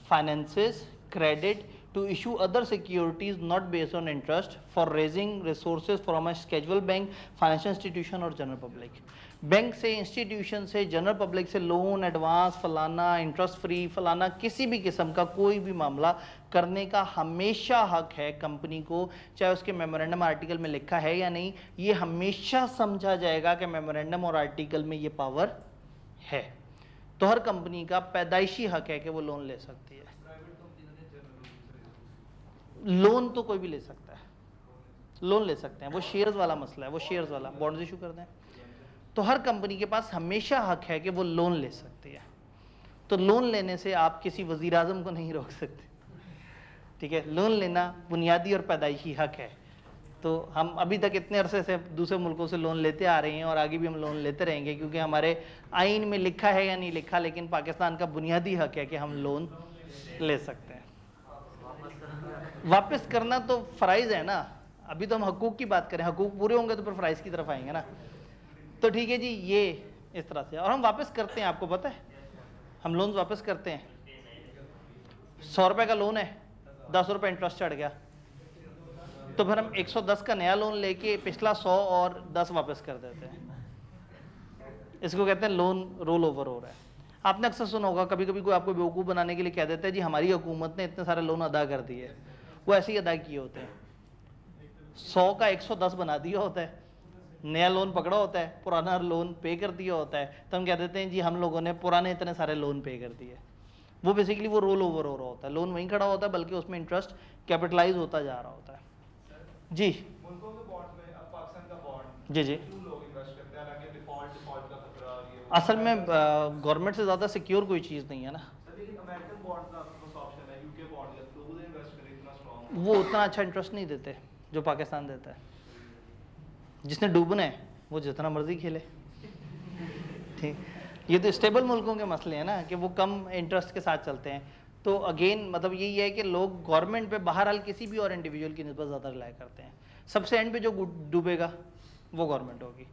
finances, credit, to issue other securities not based on interest, for raising resources from a scheduled bank, financial institution और general public. Bank से, institution से, general public से loan, advance, फलाना, interest free, फलाना, किसी भी किस्म का कोई भी मामला करने का हमेशा हक है कंपनी को, चाहे उसके मेमोरेंडम आर्टिकल में लिखा है या नहीं। ये हमेशा समझा जाएगा कि मेमोरेंडम और आर्टिकल में ये पावर है। तो हर कंपनी का पैदाइशी हक है कि वो लोन ले सकती है। लोन तो कोई भी ले सकता है, लोन ले सकते हैं, वो शेयर्स वाला मसला है, वो शेयर्स वाला, बॉन्ड्स इशू करते हैं। तो हर कंपनी के पास हमेशा हक है कि वो लोन ले सकती है। तो लोन लेने से आप किसी वजीर आजम को नहीं रोक सकते, ठीक है। लोन लेना बुनियादी और पैदाइशी हक है। तो हम अभी तक इतने अरसे से दूसरे मुल्कों से लोन लेते आ रहे हैं और आगे भी हम लोन लेते रहेंगे, क्योंकि हमारे आइन में लिखा है या नहीं लिखा, लेकिन पाकिस्तान का बुनियादी हक है कि हम लोन ले सकते हैं। वापस करना तो फ़राइज़ है ना। अभी तो हम हकूक़ की बात करें, हकूक़ पूरे होंगे तो फिर फ़राइज़ की तरफ आएंगे ना। तो ठीक है जी, ये इस तरह से। और हम वापस करते हैं, आपको पता है हम लोन वापस करते हैं। 100 रुपए का लोन है, 10 रुपए इंटरेस्ट चढ़ गया, तो फिर हम 110 का नया लोन लेके पिछला 100 और 10 वापस कर देते हैं। इसको कहते हैं लोन रोल ओवर हो रहा है। आपने अक्सर सुना होगा, कभी कभी कोई आपको बेवकूफ़ बनाने के लिए कह देता है जी हमारी हुकूमत ने इतने सारे लोन अदा कर दिए। वो ऐसे ही अदा किए होते हैं, 100 का 110 बना दिया होता है, नया लोन पकड़ा होता है, पुराना लोन पे कर दिया होता है, तो हम कह देते हैं जी हम लोगों ने पुराने इतने सारे लोन पे कर दिए। वो बेसिकली वो रोल ओवर हो रहा होता है, लोन वहीं खड़ा होता है, बल्कि उसमें इंटरेस्ट कैपिटलाइज होता जा रहा होता है। जी मुल्कों के बॉन्ड्स में, अब पाकिस्तान का बॉन्ड जी जी, क्यों लोग इन्वेस्ट करते हैं, हालांकि डिफॉल्ट का खतरा और ये असल में गवर्नमेंट से ज़्यादा सिक्योर कोई चीज़ नहीं है ना। सर, लेकिन अमेरिकन बॉन्ड का आपके पास ऑप्शन है, यूके बॉन्ड, लोग उन्हें इन्वेस्ट करें इतना स्ट्रांग। वो उतना अच्छा इंटरेस्ट नहीं देते जो पाकिस्तान देता है। जिसने डूबना है वो जितना मर्जी खेले, ठीक। ये तो स्टेबल मुल्कों के मसले हैं ना, कि वो कम इंटरेस्ट के साथ चलते हैं। तो अगेन मतलब यही है कि लोग गवर्नमेंट पे बहरहाल किसी भी और इंडिविजुअल की निस्बत ज़्यादा रिलाई करते हैं। सबसे एंड पे जो डूबेगा वो गवर्नमेंट होगी,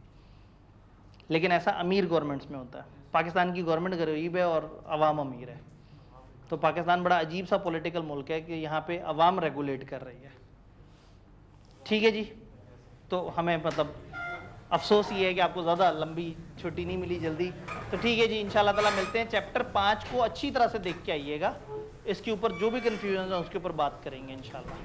लेकिन ऐसा अमीर गवर्नमेंट्स में होता है। पाकिस्तान की गवर्नमेंट गरीब है और अवाम अमीर है, तो पाकिस्तान बड़ा अजीब सा पॉलिटिकल मुल्क है कि यहाँ पे अवाम रेगुलेट कर रही है। ठीक है जी, तो हमें मतलब अफसोस ये है कि आपको ज़्यादा लंबी छुट्टी नहीं मिली जल्दी। तो ठीक है जी, इंशाल्लाह ताला मिलते हैं। चैप्टर 5 को अच्छी तरह से देख के आइएगा, इसके ऊपर जो भी कन्फ्यूजन है उसके ऊपर बात करेंगे इंशाल्लाह।